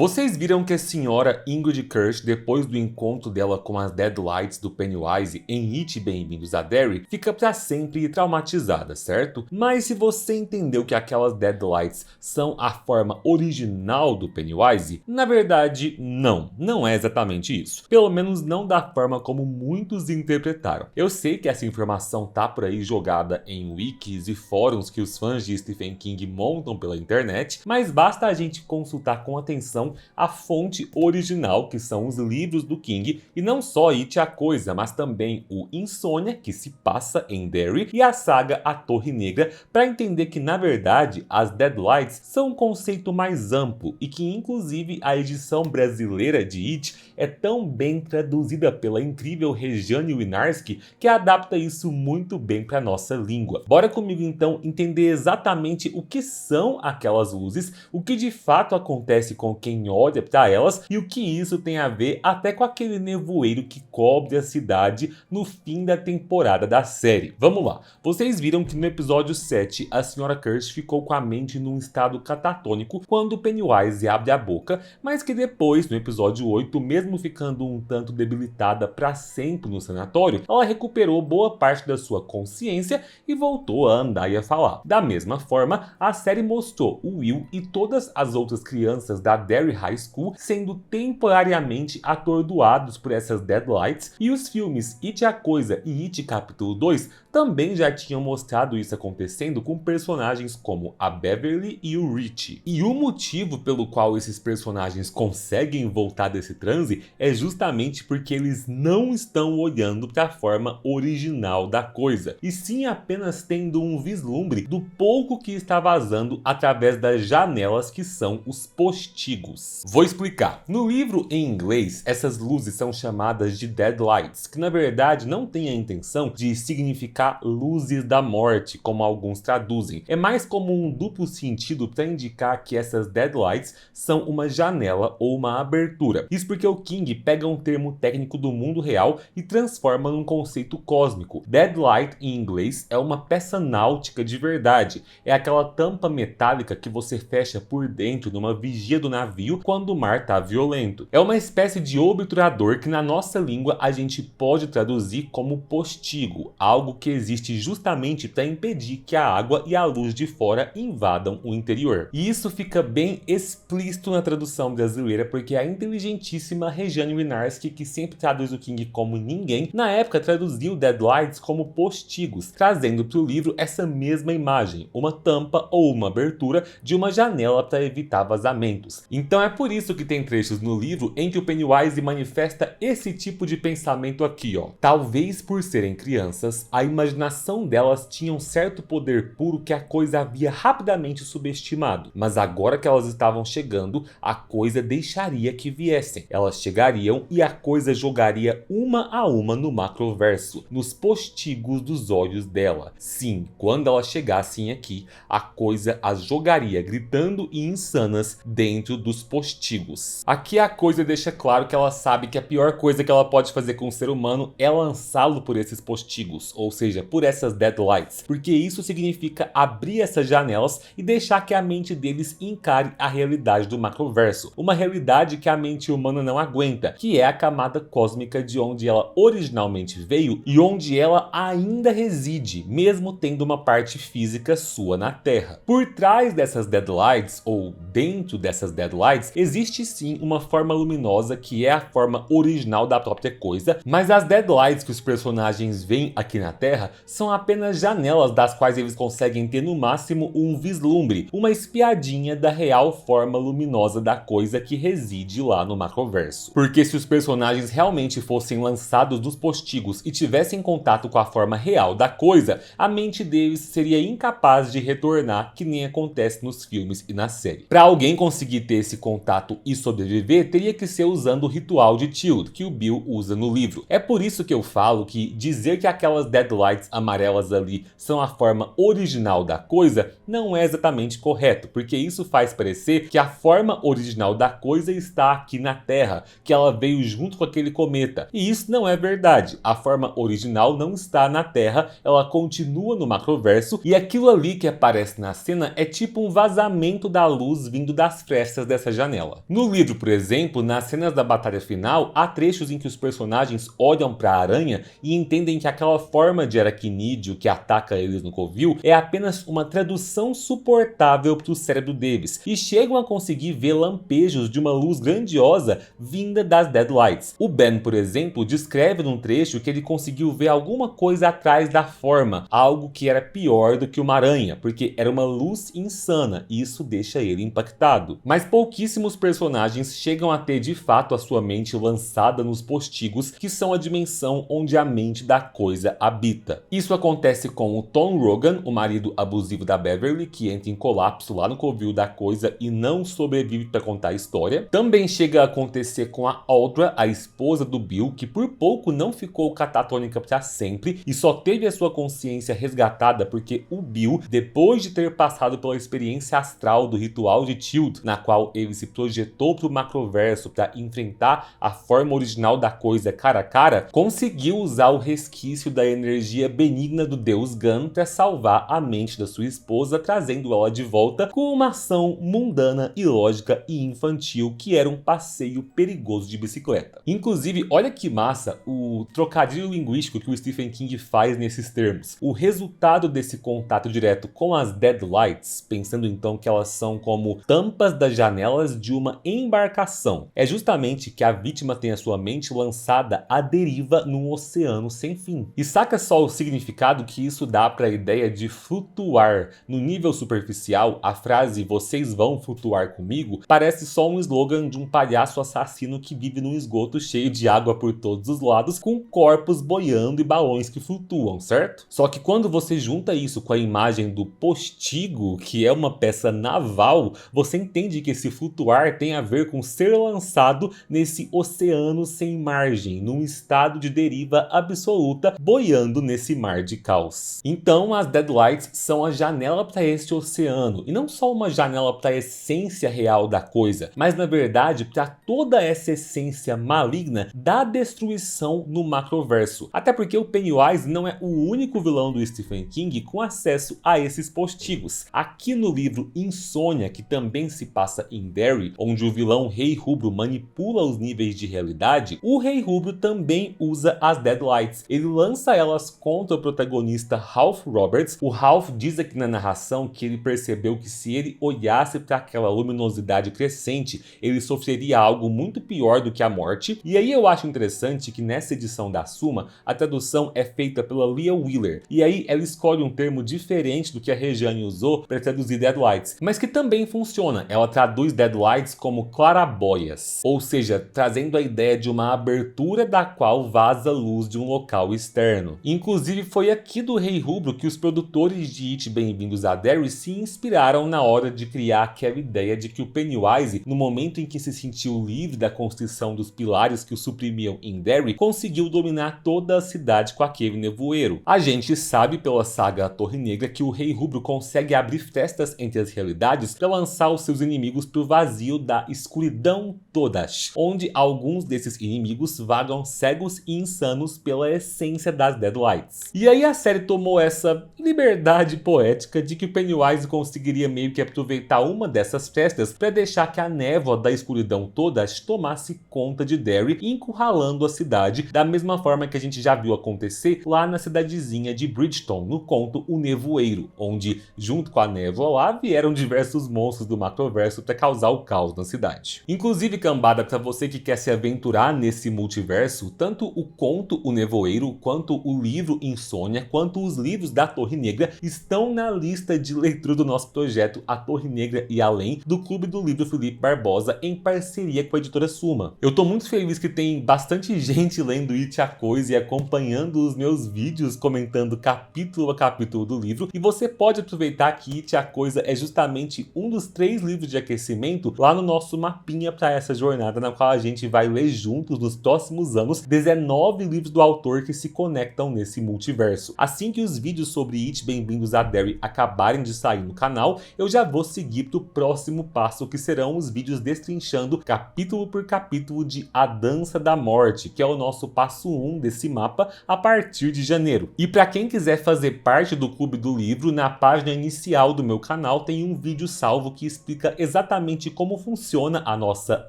Vocês viram que a senhora Ingrid Kirsch, depois do encontro dela com as Deadlights do Pennywise em It Bem-vindos a Derry, fica pra sempre traumatizada, certo? Mas se você entendeu que aquelas Deadlights são a forma original do Pennywise, na verdade não é exatamente isso. Pelo menos não da forma como muitos interpretaram. Eu sei que essa informação tá por aí jogada em wikis e fóruns que os fãs de Stephen King montam pela internet, mas basta a gente consultar com atenção a fonte original, que são os livros do King, e não só It a Coisa, mas também o Insônia, que se passa em Derry, e a saga A Torre Negra, para entender que na verdade as Deadlights são um conceito mais amplo e que inclusive a edição brasileira de It é tão bem traduzida pela incrível Regiane Winarski que adapta isso muito bem para nossa língua. Bora comigo então entender exatamente o que são aquelas luzes, o que de fato acontece com quem olha para elas e o que isso tem a ver até com aquele nevoeiro que cobre a cidade no fim da temporada da série. Vamos lá, vocês viram que no episódio 7 a Sra. Kirsch ficou com a mente num estado catatônico quando Pennywise abre a boca, mas que depois, no episódio 8, mesmo ficando um tanto debilitada para sempre no sanatório, ela recuperou boa parte da sua consciência e voltou a andar e a falar. Da mesma forma, a série mostrou o Will e todas as outras crianças da Derry High School sendo temporariamente atordoados por essas Deadlights, e os filmes It a Coisa e It Capítulo 2 também já tinham mostrado isso acontecendo com personagens como a Beverly e o Richie. E o motivo pelo qual esses personagens conseguem voltar desse transe é justamente porque eles não estão olhando para a forma original da coisa, e sim apenas tendo um vislumbre do pouco que está vazando através das janelas que são os postigos. Vou explicar. No livro em inglês, essas luzes são chamadas de Deadlights, que na verdade não tem a intenção de significar luzes da morte, como alguns traduzem. É mais como um duplo sentido para indicar que essas Deadlights são uma janela ou uma abertura. Isso porque o King pega um termo técnico do mundo real e transforma num conceito cósmico. Deadlight em inglês é uma peça náutica de verdade. É aquela tampa metálica que você fecha por dentro numa vigia do navio quando o mar está violento. É uma espécie de obturador que na nossa língua a gente pode traduzir como postigo, algo que existe justamente para impedir que a água e a luz de fora invadam o interior. E isso fica bem explícito na tradução brasileira porque a inteligentíssima Regiane Winarski, que sempre traduz o King como ninguém, na época traduziu Deadlights como postigos, trazendo para o livro essa mesma imagem, uma tampa ou uma abertura de uma janela para evitar vazamentos. Então é por isso que tem trechos no livro em que o Pennywise manifesta esse tipo de pensamento aqui, ó. Talvez por serem crianças, a imaginação delas tinha um certo poder puro que a coisa havia rapidamente subestimado, mas agora que elas estavam chegando, a coisa deixaria que viessem. Elas chegariam e a coisa jogaria uma a uma no macroverso, nos postigos dos olhos dela. Sim, quando elas chegassem aqui, a coisa as jogaria gritando e insanas dentro dos postigos. Aqui a coisa deixa claro que ela sabe que a pior coisa que ela pode fazer com o ser humano é lançá-lo por esses postigos, ou seja, por essas Deadlights, porque isso significa abrir essas janelas e deixar que a mente deles encare a realidade do macroverso, uma realidade que a mente humana não aguenta, que é a camada cósmica de onde ela originalmente veio e onde ela ainda reside, mesmo tendo uma parte física sua na Terra. Por trás dessas Deadlights, ou dentro dessas Deadlights, existe sim uma forma luminosa que é a forma original da própria coisa, mas as Deadlights que os personagens veem aqui na Terra são apenas janelas das quais eles conseguem ter no máximo um vislumbre, uma espiadinha da real forma luminosa da coisa que reside lá no macroverso. Porque se os personagens realmente fossem lançados dos postigos e tivessem contato com a forma real da coisa, a mente deles seria incapaz de retornar, que nem acontece nos filmes e na série. Para alguém conseguir ter esse contato e sobreviver, teria que ser usando o ritual de Tilt, que o Bill usa no livro. É por isso que eu falo que dizer que aquelas Deadlights amarelas ali são a forma original da coisa não é exatamente correto, porque isso faz parecer que a forma original da coisa está aqui na Terra, que ela veio junto com aquele cometa. E isso não é verdade. A forma original não está na Terra, ela continua no macroverso, e aquilo ali que aparece na cena é tipo um vazamento da luz vindo das frestas dessa dessa janela. No livro, por exemplo, nas cenas da batalha final, há trechos em que os personagens olham para a aranha e entendem que aquela forma de aracnídeo que ataca eles no covil é apenas uma tradução suportável para o cérebro deles, e chegam a conseguir ver lampejos de uma luz grandiosa vinda das Deadlights. O Ben, por exemplo, descreve num trecho que ele conseguiu ver alguma coisa atrás da forma, algo que era pior do que uma aranha, porque era uma luz insana, e isso deixa ele impactado. Mas pouquíssimos personagens chegam a ter de fato a sua mente lançada nos postigos, que são a dimensão onde a mente da coisa habita. Isso acontece com o Tom Rogan, o marido abusivo da Beverly, que entra em colapso lá no covil da coisa e não sobrevive para contar a história. Também chega a acontecer com a Audra, a esposa do Bill, que por pouco não ficou catatônica para sempre e só teve a sua consciência resgatada porque o Bill, depois de ter passado pela experiência astral do ritual de Tilt, na qual ele se projetou para o macroverso para enfrentar a forma original da coisa cara a cara, conseguiu usar o resquício da energia benigna do deus Gun para salvar a mente da sua esposa, trazendo ela de volta com uma ação mundana, ilógica e infantil que era um passeio perigoso de bicicleta. Inclusive, olha que massa o trocadilho linguístico que o Stephen King faz nesses termos. O resultado desse contato direto com as Deadlights, pensando então que elas são como tampas das janelas de uma embarcação, é justamente que a vítima tem a sua mente lançada à deriva num oceano sem fim. E saca só o significado que isso dá para a ideia de flutuar. No nível superficial, a frase "vocês vão flutuar comigo" parece só um slogan de um palhaço assassino que vive num esgoto cheio de água por todos os lados, com corpos boiando e balões que flutuam, certo? Só que quando você junta isso com a imagem do postigo, que é uma peça naval, você entende que esse flutuar tem a ver com ser lançado nesse oceano sem margem, num estado de deriva absoluta, boiando nesse mar de caos. Então as Deadlights são a janela para este oceano, e não só uma janela para a essência real da coisa, mas na verdade para toda essa essência maligna da destruição no macroverso. Até porque o Pennywise não é o único vilão do Stephen King com acesso a esses postigos. Aqui no livro Insônia, que também se passa em Derry, onde o vilão Rei Rubro manipula os níveis de realidade, o Rei Rubro também usa as Deadlights. Ele lança elas contra o protagonista Ralph Roberts. O Ralph diz aqui na narração que ele percebeu que se ele olhasse para aquela luminosidade crescente, ele sofreria algo muito pior do que a morte. E aí eu acho interessante que nessa edição da Suma, a tradução é feita pela Leah Wheeler, e aí ela escolhe um termo diferente do que a Regiane usou para traduzir Deadlights, mas que também funciona. Ela traduz Deadlights como claraboias, ou seja, trazendo a ideia de uma abertura da qual vaza luz de um local externo. Inclusive foi aqui do Rei Rubro que os produtores de It Bem-vindos a Derry se inspiraram na hora de criar aquela ideia de que o Pennywise, no momento em que se sentiu livre da constrição dos pilares que o suprimiam em Derry, conseguiu dominar toda a cidade com aquele nevoeiro. A gente sabe pela saga A Torre Negra que o Rei Rubro consegue abrir frestas entre as realidades para lançar os seus inimigos para o vazio da escuridão todas, onde alguns desses inimigos vagam cegos e insanos pela essência das Deadlights. E aí a série tomou essa liberdade poética de que o Pennywise conseguiria meio que aproveitar uma dessas frestas para deixar que a névoa da escuridão todas tomasse conta de Derry, encurralando a cidade, da mesma forma que a gente já viu acontecer lá na cidadezinha de Bridgeton, no conto O Nevoeiro, onde, junto com a névoa lá, vieram diversos monstros do macroverso para causar o caos na cidade. Inclusive, cambada, para você que quer se aventurar nesse multiverso, tanto o conto O Nevoeiro, quanto o livro Insônia, quanto os livros da Torre Negra estão na lista de leitura do nosso projeto A Torre Negra e Além, do Clube do Livro Felipe Barbosa, em parceria com a editora Suma. Eu tô muito feliz que tem bastante gente lendo It a Coisa e acompanhando os meus vídeos, comentando capítulo a capítulo do livro, e você pode aproveitar que It a Coisa é justamente um dos 3 livros de aquecimento lá no nosso mapinha para essa jornada, na qual a gente vai ler juntos nos próximos anos 19 livros do autor que se conectam nesse multiverso. Assim que os vídeos sobre It Bem-vindos a Derry acabarem de sair no canal, eu já vou seguir pro próximo passo, que serão os vídeos destrinchando capítulo por capítulo de A Dança da Morte, que é o nosso passo 1 desse mapa a partir de janeiro. E para quem quiser fazer parte do Clube do Livro, na página inicial do meu canal tem um vídeo salvo que explica exatamente exatamente como funciona a nossa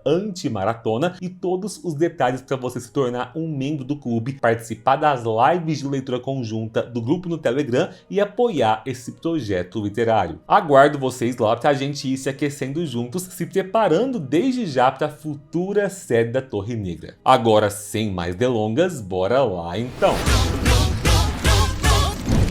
anti-maratona e todos os detalhes para você se tornar um membro do clube, participar das lives de leitura conjunta do grupo no Telegram e apoiar esse projeto literário. Aguardo vocês lá para a gente ir se aquecendo juntos, se preparando desde já para a futura série da Torre Negra. Agora, sem mais delongas, bora lá então!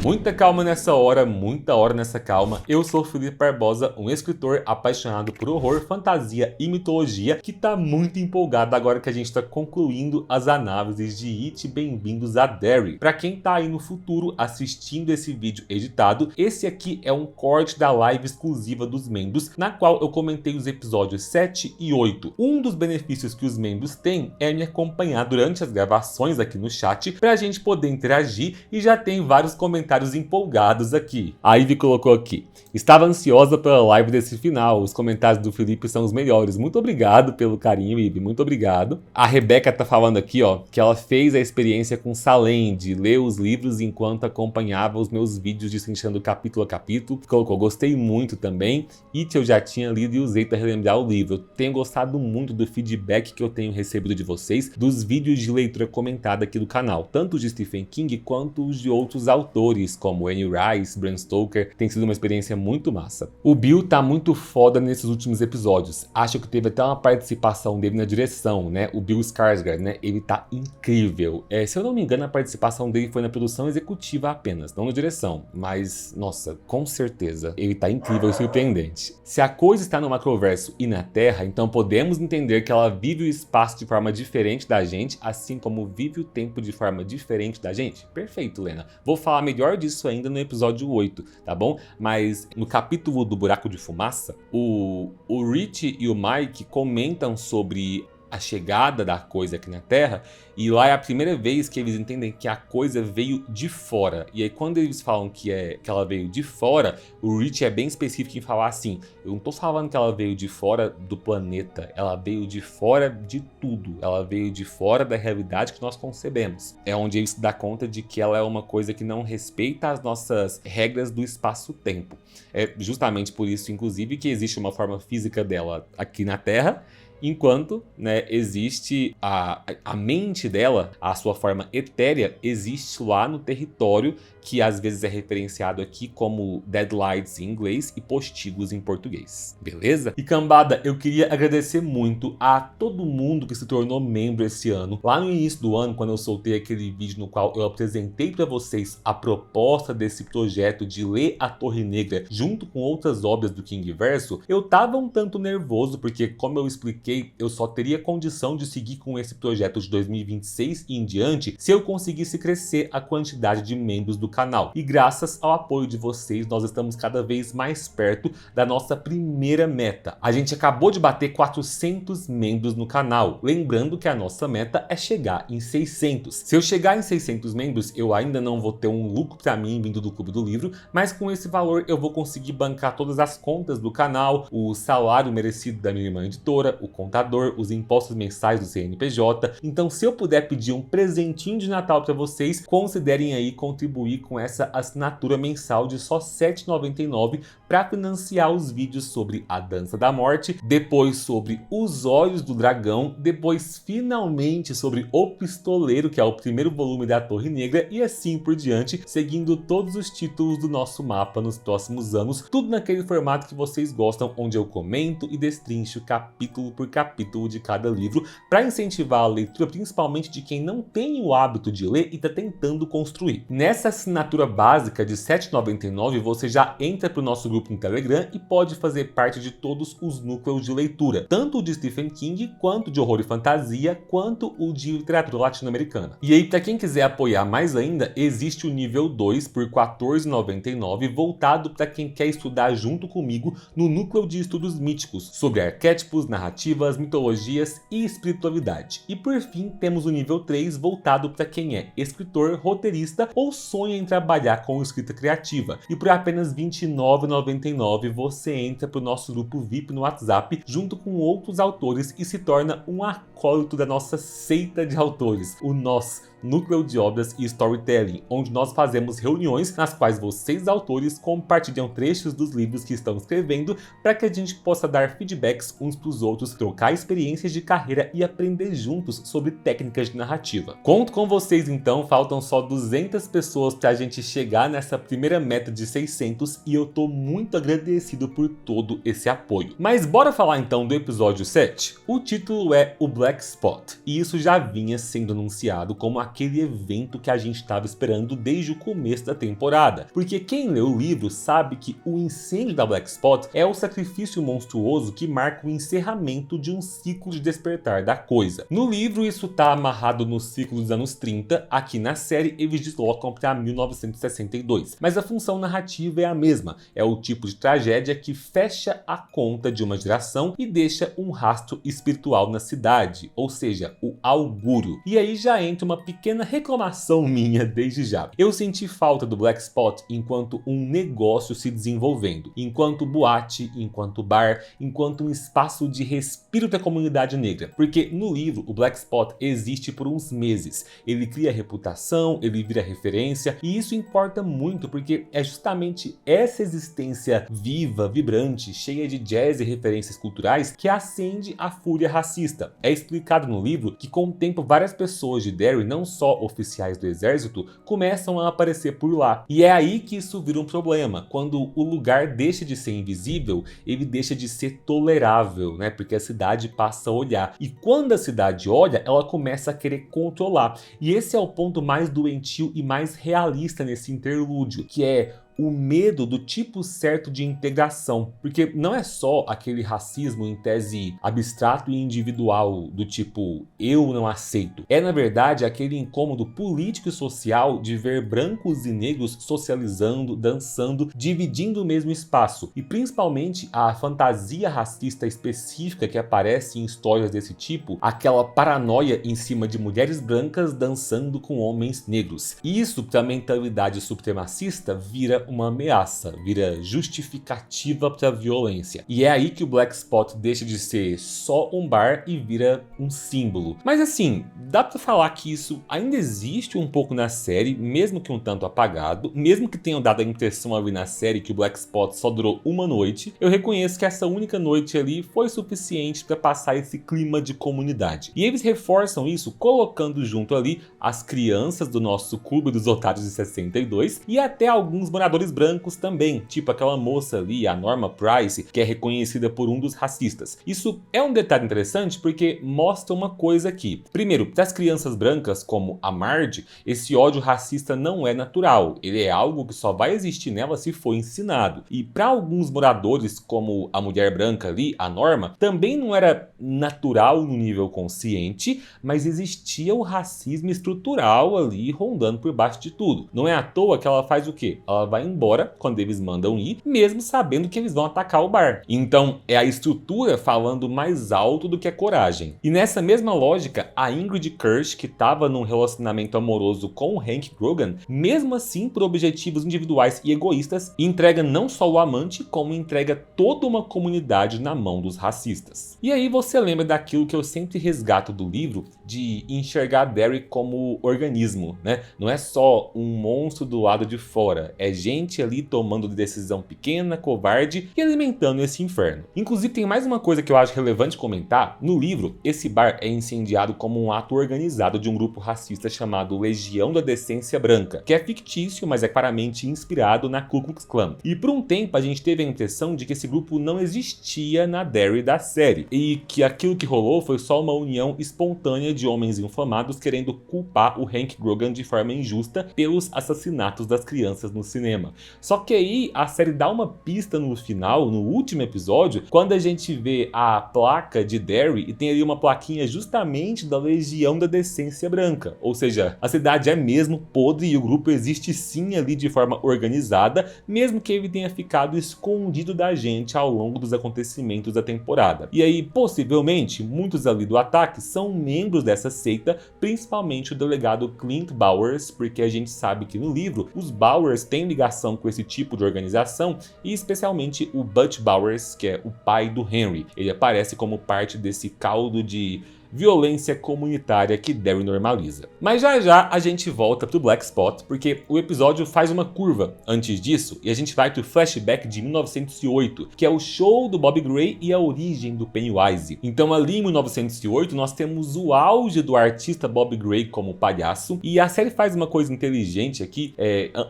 Muita calma nessa hora, muita hora nessa calma. Eu sou Felipe Barbosa, um escritor apaixonado por horror, fantasia e mitologia, que tá muito empolgado agora que a gente tá concluindo as análises de It Bem-vindos a Derry. Pra quem tá aí no futuro assistindo esse vídeo editado, esse aqui é um corte da live exclusiva dos membros, na qual eu comentei os episódios 7 e 8. Um dos benefícios que os membros têm é me acompanhar durante as gravações aqui no chat, pra gente poder interagir, e já tem vários comentários empolgados aqui. A Ivy colocou aqui: estava ansiosa pela live desse final, os comentários do Felipe são os melhores. Muito obrigado pelo carinho, Ivy, muito obrigado. A Rebeca tá falando aqui, ó, que ela fez a experiência com Salem, de ler os livros enquanto acompanhava os meus vídeos destrinchando capítulo a capítulo. Colocou: gostei muito também. It eu já tinha lido e usei para relembrar o livro. Eu tenho gostado muito do feedback que eu tenho recebido de vocês, dos vídeos de leitura comentada aqui do canal, tanto de Stephen King quanto os de outros autores, como Anne Rice, Bram Stoker. Tem sido uma experiência muito massa. O Bill tá muito foda nesses últimos episódios. Acho que teve até uma participação dele na direção, né? O Bill Skarsgård, né? Ele tá incrível. Se eu não me engano, a participação dele foi na produção executiva apenas, não na direção. Mas, nossa, com certeza, ele tá incrível e surpreendente. Se a coisa está no macroverso e na Terra, então podemos entender que ela vive o espaço de forma diferente da gente, assim como vive o tempo de forma diferente da gente? Perfeito, Lena. Vou falar melhor disso ainda no episódio 8, tá bom? Mas no capítulo do Buraco de Fumaça, o Rich e o Mike comentam sobre a chegada da coisa aqui na Terra, e lá é a primeira vez que eles entendem que a coisa veio de fora. E aí quando eles falam que ela veio de fora, o Rich é bem específico em falar assim: eu não tô falando que ela veio de fora do planeta, ela veio de fora de tudo, ela veio de fora da realidade que nós concebemos. É onde ele se dá conta de que ela é uma coisa que não respeita as nossas regras do espaço-tempo. É justamente por isso, inclusive, que existe uma forma física dela aqui na Terra, enquanto, né, existe a mente dela, a sua forma etérea, existe lá no território, que às vezes é referenciado aqui como Deadlights em inglês e Postigos em português. Beleza? E cambada, eu queria agradecer muito a todo mundo que se tornou membro esse ano. Lá no início do ano, quando eu soltei aquele vídeo no qual eu apresentei para vocês a proposta desse projeto de ler A Torre Negra junto com outras obras do Kingverso, eu tava um tanto nervoso, porque, como eu expliquei, eu só teria condição de seguir com esse projeto de 2026 e em diante se eu conseguisse crescer a quantidade de membros do canal. E graças ao apoio de vocês, nós estamos cada vez mais perto da nossa primeira meta. A gente acabou de bater 400 membros no canal. Lembrando que a nossa meta é chegar em 600. Se eu chegar em 600 membros, eu ainda não vou ter um lucro para mim vindo do Clube do Livro, mas com esse valor eu vou conseguir bancar todas as contas do canal, o salário merecido da minha irmã editora, o contador, os impostos mensais do CNPJ. Então, se eu puder pedir um presentinho de Natal para vocês, considerem aí contribuir com essa assinatura mensal de só R$ 7,99 para financiar os vídeos sobre A Dança da Morte, depois sobre Os Olhos do Dragão, depois finalmente sobre O Pistoleiro, que é o primeiro volume da Torre Negra, e assim por diante, seguindo todos os títulos do nosso mapa nos próximos anos, tudo naquele formato que vocês gostam, onde eu comento e destrincho capítulo por capítulo de cada livro, para incentivar a leitura, principalmente de quem não tem o hábito de ler e está tentando construir. Nessa assinatura básica de R$ 7,99, você já entra para o nosso grupo no Telegram e pode fazer parte de todos os núcleos de leitura, tanto o de Stephen King, quanto de horror e fantasia, quanto o de literatura latino-americana. E aí, para quem quiser apoiar mais ainda, existe o nível 2 por R$ 14,99, voltado para quem quer estudar junto comigo no núcleo de estudos míticos, sobre arquétipos, narrativas, mitologias e espiritualidade. E por fim, temos o nível 3, voltado para quem é escritor, roteirista ou sonha em trabalhar com escrita criativa. E por apenas R$ 29,99 você entra para o nosso grupo VIP no WhatsApp, junto com outros autores, e se torna um acólito da nossa seita de autores, o Nós, Núcleo de Obras e Storytelling, onde nós fazemos reuniões nas quais vocês, autores, compartilham trechos dos livros que estão escrevendo para que a gente possa dar feedbacks uns para os outros, trocar experiências de carreira e aprender juntos sobre técnicas de narrativa. Conto com vocês então, faltam só 200 pessoas para a gente chegar nessa primeira meta de 600 e eu tô muito agradecido por todo esse apoio. Mas bora falar então do episódio 7? O título é O Black Spot, e isso já vinha sendo anunciado como aquele evento que a gente estava esperando desde o começo da temporada, porque quem lê o livro sabe que o incêndio da Black Spot é o sacrifício monstruoso que marca o encerramento de um ciclo de despertar da coisa. No livro isso está amarrado no ciclo dos anos 30, aqui na série eles deslocam para 1962, mas a função narrativa é a mesma, é o tipo de tragédia que fecha a conta de uma geração e deixa um rastro espiritual na cidade, ou seja, o augúrio. E aí já entra uma pequena reclamação minha desde já. Eu senti falta do Black Spot enquanto um negócio se desenvolvendo, enquanto boate, enquanto bar, enquanto um espaço de respiro da comunidade negra, porque no livro o Black Spot existe por uns meses, ele cria reputação, ele vira referência, e isso importa muito porque é justamente essa existência viva, vibrante, cheia de jazz e referências culturais que acende a fúria racista. É explicado no livro que com o tempo várias pessoas de Derry, não só oficiais do exército, começam a aparecer por lá. E é aí que isso vira um problema. Quando o lugar deixa de ser invisível, ele deixa de ser tolerável, né? Porque a cidade passa a olhar. E quando a cidade olha, ela começa a querer controlar. E esse é o ponto mais doentio e mais realista nesse interlúdio, que é o medo do tipo certo de integração, porque não é só aquele racismo em tese abstrato e individual do tipo eu não aceito, é na verdade aquele incômodo político e social de ver brancos e negros socializando, dançando, dividindo o mesmo espaço, e principalmente a fantasia racista específica que aparece em histórias desse tipo, aquela paranoia em cima de mulheres brancas dançando com homens negros. Isso para a mentalidade supremacista vira uma ameaça, vira justificativa para a violência. E é aí que o Black Spot deixa de ser só um bar e vira um símbolo. Mas assim, dá para falar que isso ainda existe um pouco na série, mesmo que um tanto apagado, mesmo que tenham dado a impressão ali na série que o Black Spot só durou uma noite, eu reconheço que essa única noite ali foi suficiente para passar esse clima de comunidade. E eles reforçam isso colocando junto ali as crianças do nosso clube dos otários de 62 e até alguns moradores brancos também, tipo aquela moça ali, a Norma Price, que é reconhecida por um dos racistas. Isso é um detalhe interessante porque mostra uma coisa aqui. Primeiro, para as crianças brancas como a Marge, esse ódio racista não é natural, ele é algo que só vai existir nela se for ensinado. E para alguns moradores como a mulher branca ali, a Norma, também não era natural no nível consciente, mas existia o racismo estrutural ali rondando por baixo de tudo. Não é à toa que ela faz o quê? Ela vai embora quando eles mandam ir, mesmo sabendo que eles vão atacar o bar. Então é a estrutura falando mais alto do que a coragem. E nessa mesma lógica, a Ingrid Kirsch, que estava num relacionamento amoroso com o Hank Grogan, mesmo assim por objetivos individuais e egoístas, entrega não só o amante, como entrega toda uma comunidade na mão dos racistas. E aí você lembra daquilo que eu sempre resgato do livro, de enxergar Derry como organismo, né? Não é só um monstro do lado de fora, é gente ali tomando decisão pequena, covarde e alimentando esse inferno. Inclusive tem mais uma coisa que eu acho relevante comentar. No livro, esse bar é incendiado como um ato organizado de um grupo racista chamado Legião da Decência Branca, que é fictício, mas é claramente inspirado na Ku Klux Klan. E por um tempo a gente teve a impressão de que esse grupo não existia na Derry da série, e que aquilo que rolou foi só uma união espontânea de homens inflamados querendo culpar o Hank Grogan de forma injusta pelos assassinatos das crianças no cinema. Só que aí a série dá uma pista no final, no último episódio, quando a gente vê a placa de Derry e tem ali uma plaquinha justamente da Legião da Decência Branca. Ou seja, a cidade é mesmo podre e o grupo existe sim ali de forma organizada, mesmo que ele tenha ficado escondido da gente ao longo dos acontecimentos da temporada. E aí, possivelmente, muitos ali do ataque são membros dessa seita, principalmente o delegado Clint Bowers, porque a gente sabe que no livro os Bowers têm ligação com esse tipo de organização, e especialmente o Butch Bowers, que é o pai do Henry. Ele aparece como parte desse caldo de violência comunitária que Derry normaliza. Mas já já a gente volta pro Black Spot, porque o episódio faz uma curva antes disso e a gente vai pro flashback de 1908, que é o show do Bob Gray e a origem do Pennywise. Então ali em 1908 nós temos o auge do artista Bob Gray como palhaço, e a série faz uma coisa inteligente aqui,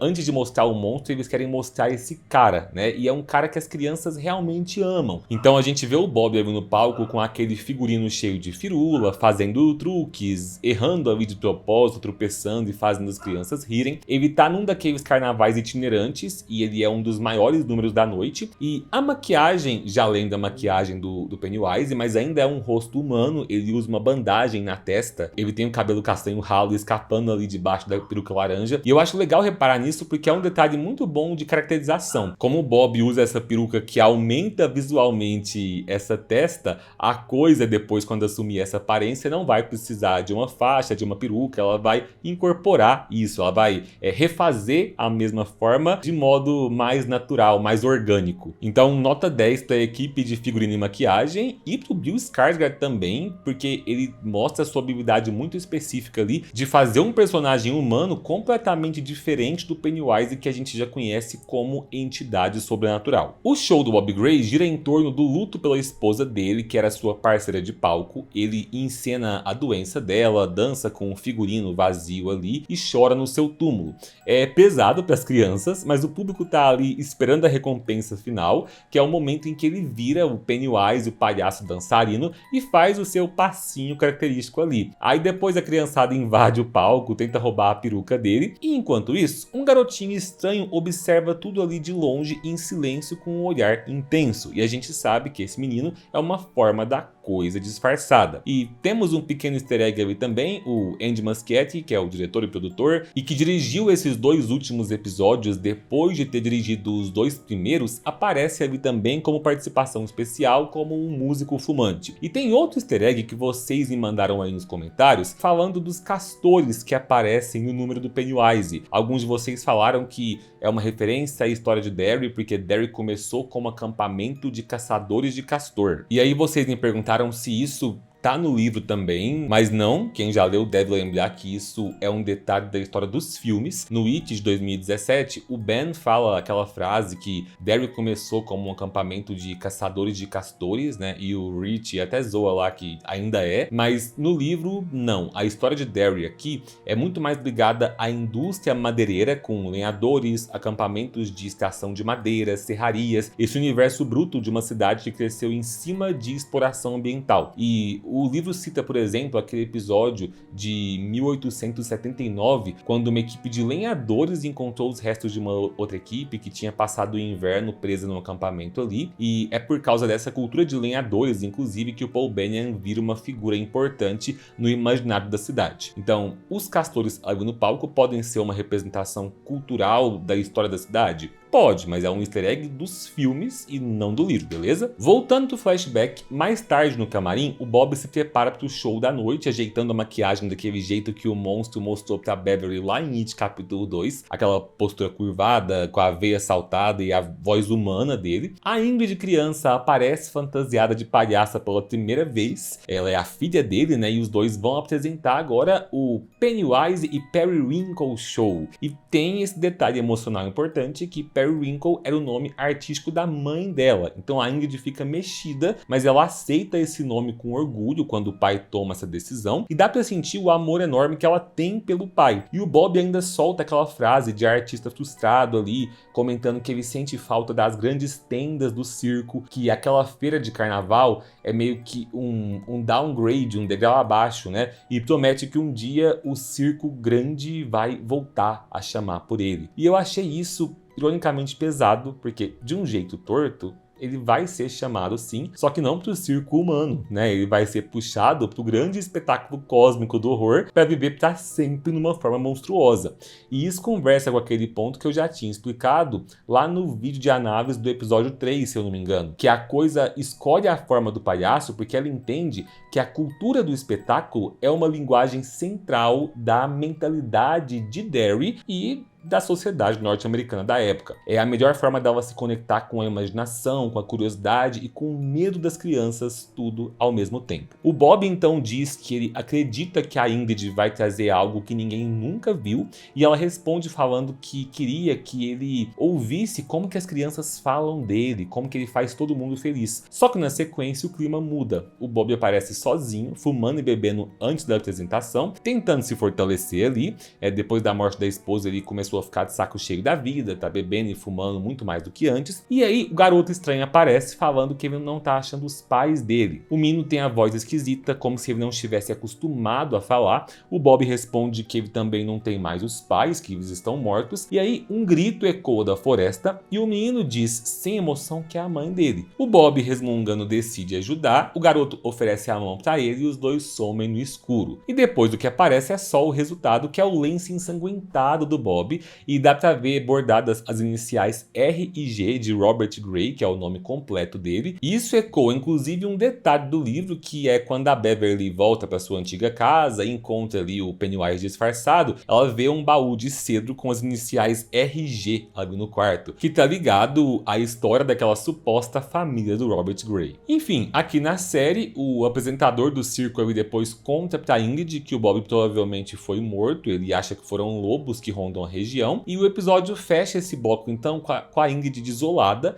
antes de mostrar o monstro eles querem mostrar esse cara, né, e é um cara que as crianças realmente amam. Então a gente vê o Bob ali no palco com aquele figurino cheio de firula, fazendo truques, errando ali de propósito, tropeçando e fazendo as crianças rirem. Ele tá num daqueles carnavais itinerantes e ele é um dos maiores números da noite, e a maquiagem, já além da maquiagem do Pennywise, mas ainda é um rosto humano. Ele usa uma bandagem na testa, ele tem o cabelo castanho ralo escapando ali debaixo da peruca laranja, e eu acho legal reparar nisso porque é um detalhe muito bom de caracterização. Como o Bob usa essa peruca que aumenta visualmente essa testa, a coisa depois, quando assumir essa aparência, não vai precisar de uma faixa, de uma peruca, ela vai incorporar isso, ela vai refazer a mesma forma de modo mais natural, mais orgânico. Então nota 10 para a equipe de figurino e maquiagem, e pro Bill Skarsgård também, porque ele mostra sua habilidade muito específica ali de fazer um personagem humano completamente diferente do Pennywise que a gente já conhece como entidade sobrenatural. O show do Bob Gray gira em torno do luto pela esposa dele, que era sua parceira de palco. Ele encena a doença dela, dança com um figurino vazio ali e chora no seu túmulo. É pesado para as crianças, mas o público tá ali esperando a recompensa final, que é o momento em que ele vira o Pennywise, o palhaço dançarino, e faz o seu passinho característico ali. Aí depois a criançada invade o palco, tenta roubar a peruca dele, e enquanto isso, um garotinho estranho observa tudo ali de longe em silêncio com um olhar intenso. E a gente sabe que esse menino é uma forma da coisa disfarçada. E temos um pequeno easter egg ali também, o Andy Muschietti, que é o diretor e produtor, e que dirigiu esses dois últimos episódios depois de ter dirigido os dois primeiros, aparece ali também como participação especial como um músico fumante. E tem outro easter egg que vocês me mandaram aí nos comentários, falando dos castores que aparecem no número do Pennywise. Alguns de vocês falaram que é uma referência à história de Derry, porque Derry começou como acampamento de caçadores de castor. E aí vocês me perguntaram se isso tá no livro também, mas não, quem já leu deve lembrar que isso é um detalhe da história dos filmes. No It de 2017, o Ben fala aquela frase que Derry começou como um acampamento de caçadores de castores, né, e o Rich até zoa lá que ainda é, mas no livro não. A história de Derry aqui é muito mais ligada à indústria madeireira, com lenhadores, acampamentos de extração de madeira, serrarias, esse universo bruto de uma cidade que cresceu em cima de exploração ambiental. E o livro cita, por exemplo, aquele episódio de 1879, quando uma equipe de lenhadores encontrou os restos de uma outra equipe que tinha passado o inverno presa no acampamento ali, e é por causa dessa cultura de lenhadores, inclusive, que o Paul Bunyan vira uma figura importante no imaginário da cidade. Então, os castores ali no palco podem ser uma representação cultural da história da cidade? Pode, mas é um easter egg dos filmes e não do livro, beleza? Voltando pro flashback, mais tarde no camarim, o Bob se prepara pro show da noite, ajeitando a maquiagem daquele jeito que o monstro mostrou pra Beverly lá em It capítulo 2, aquela postura curvada, com a veia saltada e a voz humana dele. A Ingrid criança aparece fantasiada de palhaça pela primeira vez, ela é a filha dele, né, e os dois vão apresentar agora o Pennywise e Periwinkle Show. E tem esse detalhe emocional importante que Periwinkle era o nome artístico da mãe dela. Então a Ingrid fica mexida, mas ela aceita esse nome com orgulho quando o pai toma essa decisão, e dá pra sentir o amor enorme que ela tem pelo pai. E o Bob ainda solta aquela frase de artista frustrado ali, comentando que ele sente falta das grandes tendas do circo, que aquela feira de carnaval é meio que um downgrade, um degrau abaixo, né? E promete que um dia o circo grande vai voltar a chamar por ele. E eu achei isso ironicamente pesado, porque de um jeito torto, ele vai ser chamado sim, só que não para o circo humano, né? Ele vai ser puxado para o grande espetáculo cósmico do horror para viver para sempre numa forma monstruosa. E isso conversa com aquele ponto que eu já tinha explicado lá no vídeo de análises do episódio 3, se eu não me engano, que a coisa escolhe a forma do palhaço porque ela entende que a cultura do espetáculo é uma linguagem central da mentalidade de Derry e da sociedade norte-americana da época. É a melhor forma dela se conectar com a imaginação, com a curiosidade e com o medo das crianças, tudo ao mesmo tempo. O Bob então diz que ele acredita que a Ingrid vai trazer algo que ninguém nunca viu, e ela responde falando que queria que ele ouvisse como que as crianças falam dele, como que ele faz todo mundo feliz. Só que na sequência o clima muda. O Bob aparece sozinho, fumando e bebendo antes da apresentação, tentando se fortalecer ali. Depois da morte da esposa, ele começou a ficar de saco cheio da vida, tá bebendo e fumando muito mais do que antes. E aí o garoto estranho aparece falando que ele não tá achando os pais dele. O menino tem a voz esquisita, como se ele não estivesse acostumado a falar. O Bob responde que ele também não tem mais os pais, que eles estão mortos. E aí um grito ecoa da floresta e o menino diz sem emoção que é a mãe dele. O Bob, resmungando, decide ajudar. O garoto oferece a mão para ele e os dois somem no escuro. E depois do que aparece é só o resultado, que é o lenço ensanguentado do Bob, e dá pra ver bordadas as iniciais R e G de Robert Gray, que é o nome completo dele. E isso ecoa inclusive um detalhe do livro, que é quando a Beverly volta para sua antiga casa e encontra ali o Pennywise disfarçado, ela vê um baú de cedro com as iniciais RG ali no quarto, que tá ligado à história daquela suposta família do Robert Gray. Enfim, aqui na série, o apresentador do circo ele depois conta pra Ingrid que o Bob provavelmente foi morto, ele acha que foram lobos que rondam a região, e o episódio fecha esse bloco então com a Ingrid desolada,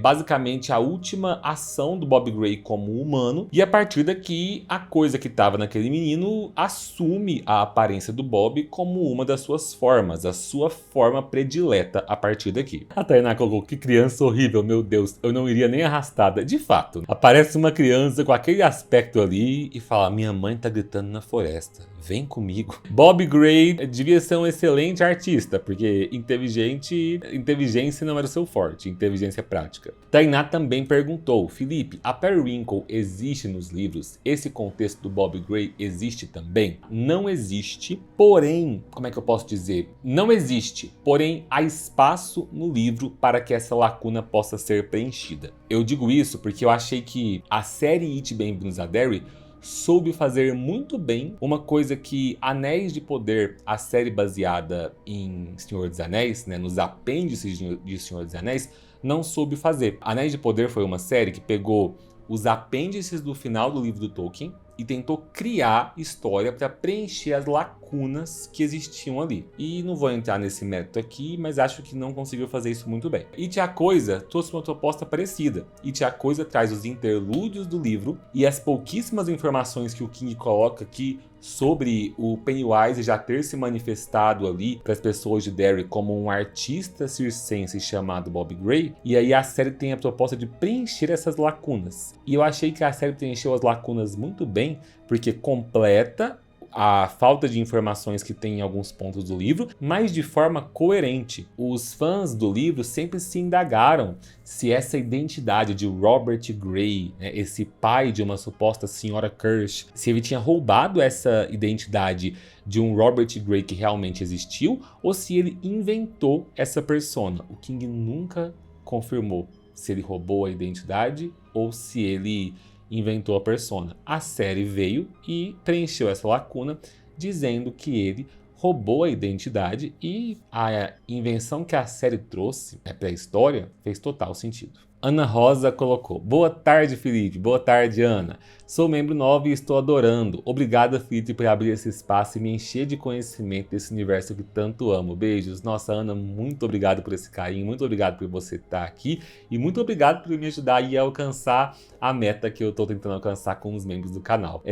basicamente a última ação do Bob Gray como humano, e a partir daqui a coisa que estava naquele menino assume a aparência do Bob como uma das suas formas, a sua forma predileta a partir daqui. A Tainá colocou: que criança horrível, meu Deus, eu não iria nem arrastada. De fato, aparece uma criança com aquele aspecto ali e fala: minha mãe tá gritando na floresta, vem comigo. Bob Gray devia ser um excelente artista, porque inteligência não era o seu forte, inteligência prática. Tainá também perguntou: Felipe, a Periwinkle existe nos livros? Esse contexto do Bob Gray existe também? Não existe, porém, como é que eu posso dizer? Não existe, porém há espaço no livro para que essa lacuna possa ser preenchida. Eu digo isso porque eu achei que a série It Bem-vindos a Derry soube fazer muito bem uma coisa que Anéis de Poder, a série baseada em Senhor dos Anéis, nos apêndices de Senhor dos Anéis, não soube fazer. Anéis de Poder foi uma série que pegou os apêndices do final do livro do Tolkien e tentou criar história para preencher as lacunas que existiam ali. E não vou entrar nesse mérito aqui, mas acho que não conseguiu fazer isso muito bem. It a Coisa trouxe uma proposta parecida. It a Coisa traz os interlúdios do livro e as pouquíssimas informações que o King coloca aqui sobre o Pennywise já ter se manifestado ali para as pessoas de Derry como um artista circense chamado Bob Gray, e aí a série tem a proposta de preencher essas lacunas. E eu achei que a série preencheu as lacunas muito bem, porque completa a falta de informações que tem em alguns pontos do livro, mas de forma coerente. Os fãs do livro sempre se indagaram se essa identidade de Robert Gray, esse pai de uma suposta senhora Kirsch, se ele tinha roubado essa identidade de um Robert Gray que realmente existiu, ou se ele inventou essa persona. O King nunca confirmou se ele roubou a identidade ou se ele inventou a persona. A série veio e preencheu essa lacuna, dizendo que ele roubou a identidade, e a invenção que a série trouxe para a história fez total sentido. Ana Rosa colocou: boa tarde, Felipe. Boa tarde, Ana. Sou membro nova e estou adorando. Obrigada, Felipe, por abrir esse espaço e me encher de conhecimento desse universo que tanto amo. Beijos. Nossa, Ana, muito obrigado por esse carinho, muito obrigado por você estar aqui e muito obrigado por me ajudar a alcançar a meta que eu estou tentando alcançar com os membros do canal.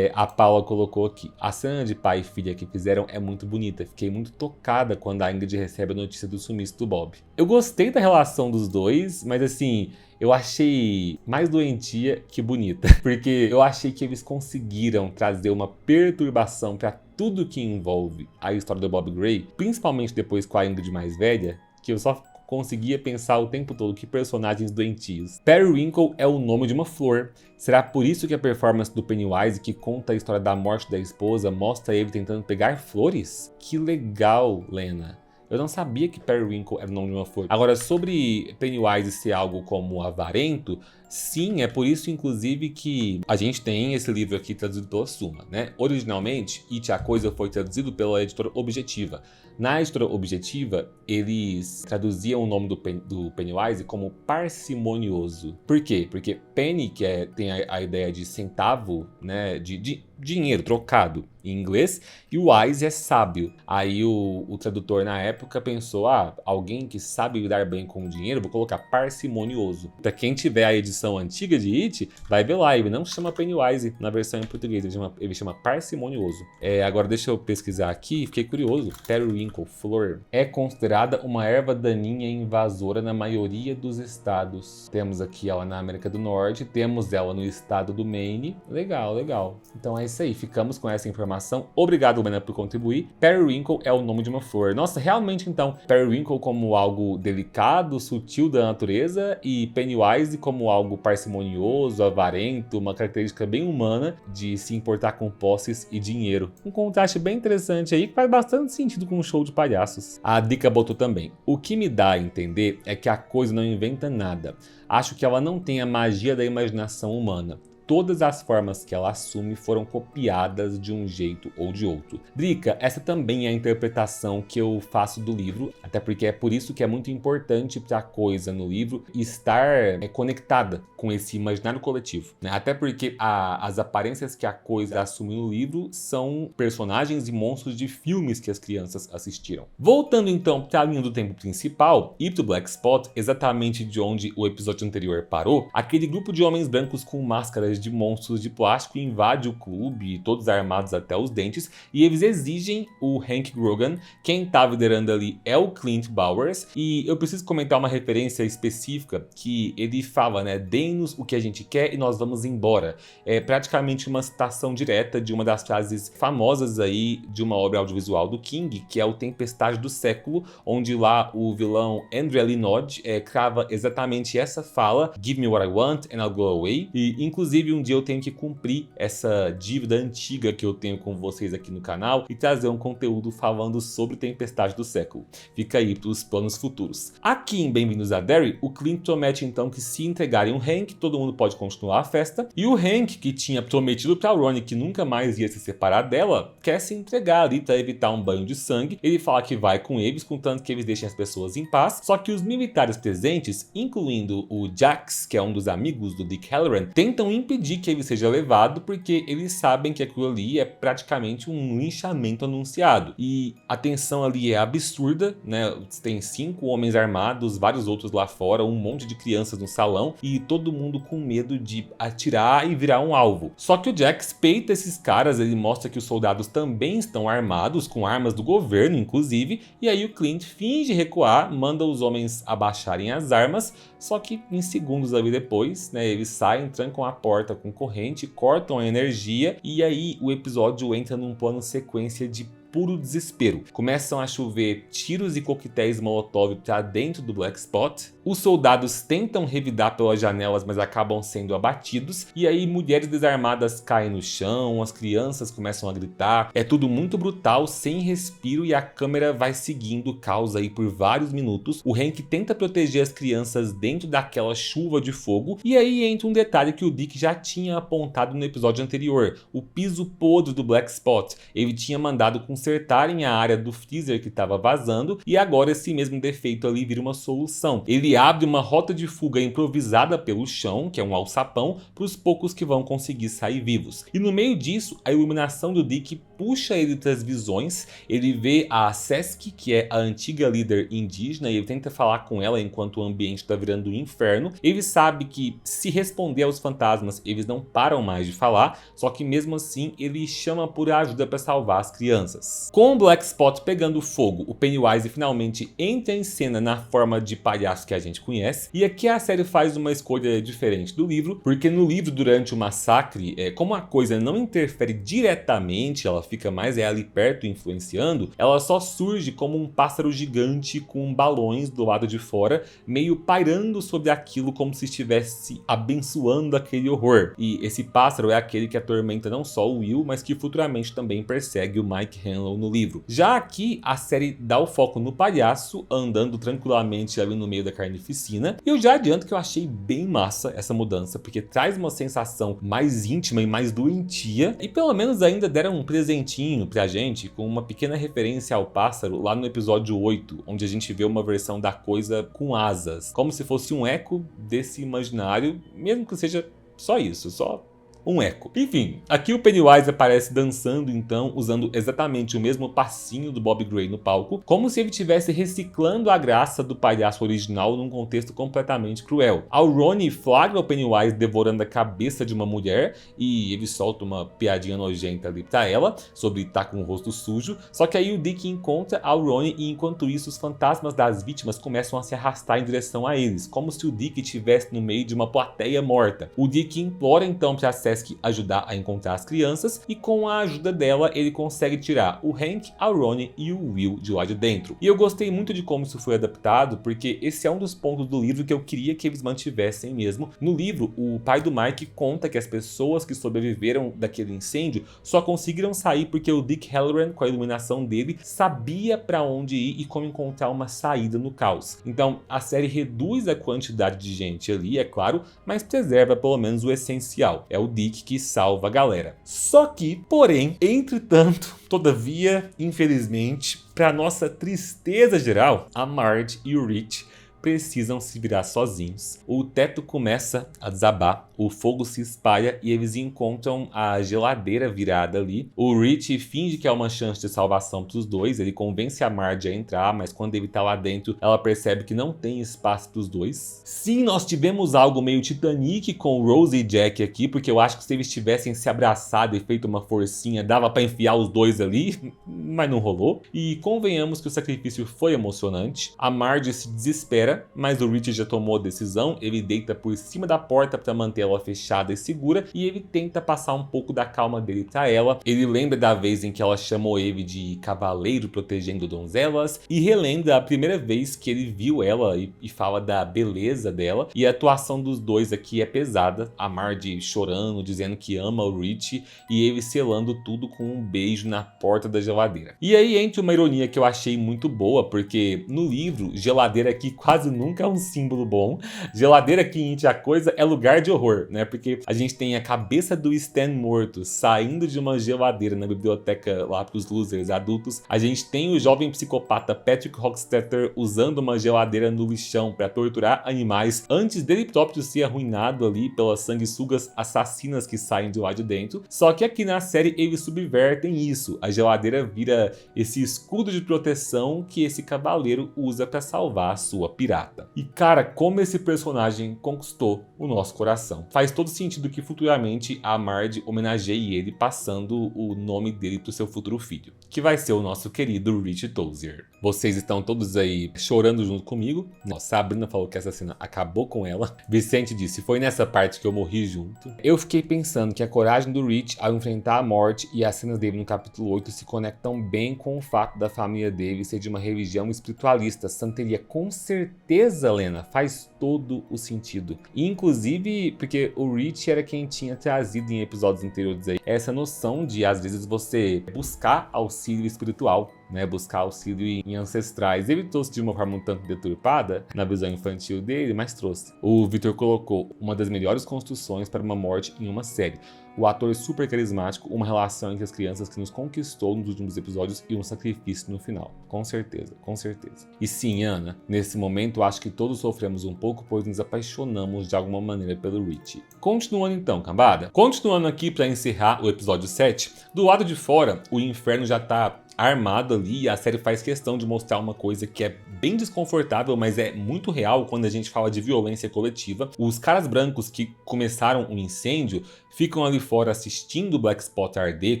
A Paula colocou aqui: a cena de pai e filha que fizeram é muito bonita. Fiquei muito tocada quando a Ingrid recebe a notícia do sumiço do Bob. Eu gostei da relação dos dois, mas assim, eu achei mais doentia que bonita, porque eu achei que eles conseguiram trazer uma perturbação para tudo que envolve a história do Bob Gray, principalmente depois com a Ingrid mais velha, que eu só conseguia pensar o tempo todo: que personagens doentios. Periwinkle é o nome de uma flor. Será por isso que a performance do Pennywise, que conta a história da morte da esposa, mostra ele tentando pegar flores? Que legal, Lena. Eu não sabia que Periwinkle era o nome de uma flor. Agora, sobre Pennywise ser algo como avarento, Sim, é por isso, inclusive, que a gente tem esse livro aqui traduzido pela Suma, né? Originalmente, It, a Coisa foi traduzido pela editora Objetiva. Na editora Objetiva, eles traduziam o nome do Pennywise como parcimonioso. Por quê? Porque penny, que tem a ideia de centavo, né, de dinheiro trocado em inglês, e o wise é sábio. Aí o tradutor na época pensou, alguém que sabe lidar bem com o dinheiro, vou colocar parcimonioso. Pra quem tiver a edição antiga de It, vai ver lá, ele não chama Pennywise na versão em português, ele chama parcimonioso. Agora deixa eu pesquisar aqui, fiquei curioso. Periwinkle, flor, é considerada uma erva daninha invasora na maioria dos estados. Temos aqui ela na América do Norte, temos ela no estado do Maine. Legal, legal. Então é isso aí, ficamos com essa informação. Obrigado, Bena, por contribuir. Periwinkle é o nome de uma flor. Nossa, realmente então, Periwinkle como algo delicado, sutil da natureza, e Pennywise como algo parcimonioso, avarento, uma característica bem humana de se importar com posses e dinheiro. Um contraste bem interessante aí que faz bastante sentido com um show de palhaços. A Dica botou também: o que me dá a entender é que a coisa não inventa nada. Acho que ela não tem a magia da imaginação humana. Todas as formas que ela assume foram copiadas de um jeito ou de outro. Drica, essa também é a interpretação que eu faço do livro, até porque é por isso que é muito importante para a coisa no livro estar conectada com esse imaginário coletivo, né? Até porque as aparências que a coisa assume no livro são personagens e monstros de filmes que as crianças assistiram. Voltando então para a linha do tempo principal, e pro Black Spot, exatamente de onde o episódio anterior parou, aquele grupo de homens brancos com máscaras de monstros de plástico invade o clube, todos armados até os dentes, e eles exigem o Hank Grogan. Quem tá liderando ali é o Clint Bowers, e eu preciso comentar uma referência específica que ele fala, né, deem-nos o que a gente quer e nós vamos embora. É praticamente uma citação direta de uma das frases famosas aí de uma obra audiovisual do King, que é o Tempestade do Século, onde lá o vilão Andrea Linod crava exatamente essa fala: Give me what I want and I'll go away. E inclusive um dia eu tenho que cumprir essa dívida antiga que eu tenho com vocês aqui no canal e trazer um conteúdo falando sobre Tempestade do Século. Fica aí para os planos futuros. Aqui em Bem-vindos a Derry, o Clint promete então que se entregarem o Hank, todo mundo pode continuar a festa, e o Hank, que tinha prometido para Ronnie que nunca mais ia se separar dela, quer se entregar ali para evitar um banho de sangue. Ele fala que vai com eles, contanto que eles deixem as pessoas em paz, só que os militares presentes, incluindo o Jax, que é um dos amigos do Dick Hallorann, tentam impedir que ele seja levado porque eles sabem que aquilo ali é praticamente um linchamento anunciado. E a tensão ali é absurda, né? Tem 5 homens armados, vários outros lá fora, um monte de crianças no salão e todo mundo com medo de atirar e virar um alvo. Só que o Jax peita esses caras, ele mostra que os soldados também estão armados, com armas do governo inclusive, e aí o Clint finge recuar, manda os homens abaixarem as armas, só que em segundos ali depois, né, eles saem, trancam a porta com corrente, cortam a energia, e aí o episódio entra num plano sequência de puro desespero. Começam a chover tiros e coquetéis molotov para dentro do Black Spot. Os soldados tentam revidar pelas janelas, mas acabam sendo abatidos. E aí mulheres desarmadas caem no chão, as crianças começam a gritar. É tudo muito brutal, sem respiro, e a câmera vai seguindo o caos aí por vários minutos. O Hank tenta proteger as crianças dentro daquela chuva de fogo. E aí entra um detalhe que o Dick já tinha apontado no episódio anterior: o piso podre do Black Spot. Ele tinha mandado consertarem a área do freezer que estava vazando, e agora esse mesmo defeito ali vira uma solução. Ele abre uma rota de fuga improvisada pelo chão, que é um alçapão, para os poucos que vão conseguir sair vivos. E no meio disso, a iluminação do Dick puxa ele para as visões. Ele vê a Sesk, que é a antiga líder indígena, e ele tenta falar com ela enquanto o ambiente está virando um inferno. Ele sabe que se responder aos fantasmas, eles não param mais de falar, só que mesmo assim ele chama por ajuda para salvar as crianças. Com o Black Spot pegando fogo, o Pennywise finalmente entra em cena na forma de palhaço que a gente conhece, e aqui a série faz uma escolha diferente do livro, porque no livro, durante o massacre, como a coisa não interfere diretamente, ela fica mais ali perto influenciando, ela só surge como um pássaro gigante com balões do lado de fora, meio pairando sobre aquilo como se estivesse abençoando aquele horror. E esse pássaro é aquele que atormenta não só o Will, mas que futuramente também persegue o Mike Hanlon no livro. Já aqui, a série dá o foco no palhaço, andando tranquilamente ali no meio da carnificina, e eu já adianto que eu achei bem massa essa mudança, porque traz uma sensação mais íntima e mais doentia, e pelo menos ainda deram um presentinho pra gente, com uma pequena referência ao pássaro lá no episódio 8, onde a gente vê uma versão da coisa com asas, como se fosse um eco desse imaginário, mesmo que seja só isso, só um eco. Enfim, aqui o Pennywise aparece dançando então, usando exatamente o mesmo passinho do Bob Gray no palco, como se ele estivesse reciclando a graça do palhaço original num contexto completamente cruel. Ao Ronnie flagra o Pennywise devorando a cabeça de uma mulher e ele solta uma piadinha nojenta ali pra ela, sobre estar com o rosto sujo, só que aí o Dick encontra ao Ronnie e enquanto isso os fantasmas das vítimas começam a se arrastar em direção a eles, como se o Dick estivesse no meio de uma plateia morta. O Dick implora então pra Sesky ajudar a encontrar as crianças e com a ajuda dela ele consegue tirar o Hank, a Ronnie e o Will de lá de dentro. E eu gostei muito de como isso foi adaptado, porque esse é um dos pontos do livro que eu queria que eles mantivessem mesmo. No livro, o pai do Mike conta que as pessoas que sobreviveram daquele incêndio só conseguiram sair porque o Dick Hallorann, com a iluminação dele, sabia para onde ir e como encontrar uma saída no caos. Então a série reduz a quantidade de gente ali, é claro, mas preserva pelo menos o essencial. É o Dick que salva a galera. Só que, porém, entretanto, todavia, infelizmente, para nossa tristeza geral, a Marge e o Rich precisam se virar sozinhos. O teto começa a desabar, o fogo se espalha e eles encontram a geladeira virada ali. O Rich finge que é uma chance de salvação para os dois, ele convence a Marge a entrar, mas quando ele tá lá dentro, ela percebe que não tem espaço para os dois. Sim, nós tivemos algo meio Titanic com Rose e Jack aqui, porque eu acho que se eles tivessem se abraçado e feito uma forcinha, dava para enfiar os dois ali, mas não rolou. E convenhamos que o sacrifício foi emocionante. A Marge se desespera, mas o Rich já tomou a decisão, ele deita por cima da porta para mantê-la fechada e segura e ele tenta passar um pouco da calma dele para ela. Ele lembra da vez em que ela chamou ele de cavaleiro protegendo donzelas e relembra a primeira vez que ele viu ela e fala da beleza dela. E a atuação dos dois aqui é pesada, a Marge chorando, dizendo que ama o Rich e ele selando tudo com um beijo na porta da geladeira. E aí entra uma ironia que eu achei muito boa, porque no livro, geladeira aqui quase nunca é um símbolo bom. Geladeira aqui em It a Coisa é lugar de horror, né? Porque a gente tem a cabeça do Stan morto saindo de uma geladeira na biblioteca lá pros losers adultos. A gente tem o jovem psicopata Patrick Hockstetter usando uma geladeira no lixão para torturar animais antes dele próprio ser arruinado ali pelas sanguessugas assassinas que saem de lá de dentro. Só que aqui na série eles subvertem isso. A geladeira vira esse escudo de proteção que esse cavaleiro usa para salvar a sua pirata. E cara, como esse personagem conquistou o nosso coração. Faz todo sentido que futuramente a Marge homenageie ele passando o nome dele pro seu futuro filho, que vai ser o nosso querido Rich Tozier. Vocês estão todos aí chorando junto comigo. Nossa, a Sabrina falou que essa cena acabou com ela. Vicente disse, foi nessa parte que eu morri junto. Eu fiquei pensando que a coragem do Rich ao enfrentar a morte e as cenas dele no capítulo 8 se conectam bem com o fato da família dele ser de uma religião espiritualista. Santeria, com certeza, Lena, faz todo o sentido. Inclusive, porque o Rich era quem tinha trazido em episódios anteriores aí essa noção de, às vezes, você buscar auxílio espiritual, né, buscar auxílio em ancestrais. Ele trouxe de uma forma um tanto deturpada na visão infantil dele, mas trouxe. O Victor colocou uma das melhores construções para uma morte em uma série. O ator super carismático, uma relação entre as crianças que nos conquistou nos últimos episódios e um sacrifício no final. Com certeza, com certeza. E sim, Ana, nesse momento acho que todos sofremos um pouco, pois nos apaixonamos de alguma maneira pelo Rich. Continuando então, cambada. Continuando aqui para encerrar o episódio 7, do lado de fora, o inferno já tá armado ali, e a série faz questão de mostrar uma coisa que é bem desconfortável, mas é muito real quando a gente fala de violência coletiva. Os caras brancos que começaram o incêndio ficam ali fora assistindo o Black Spot arder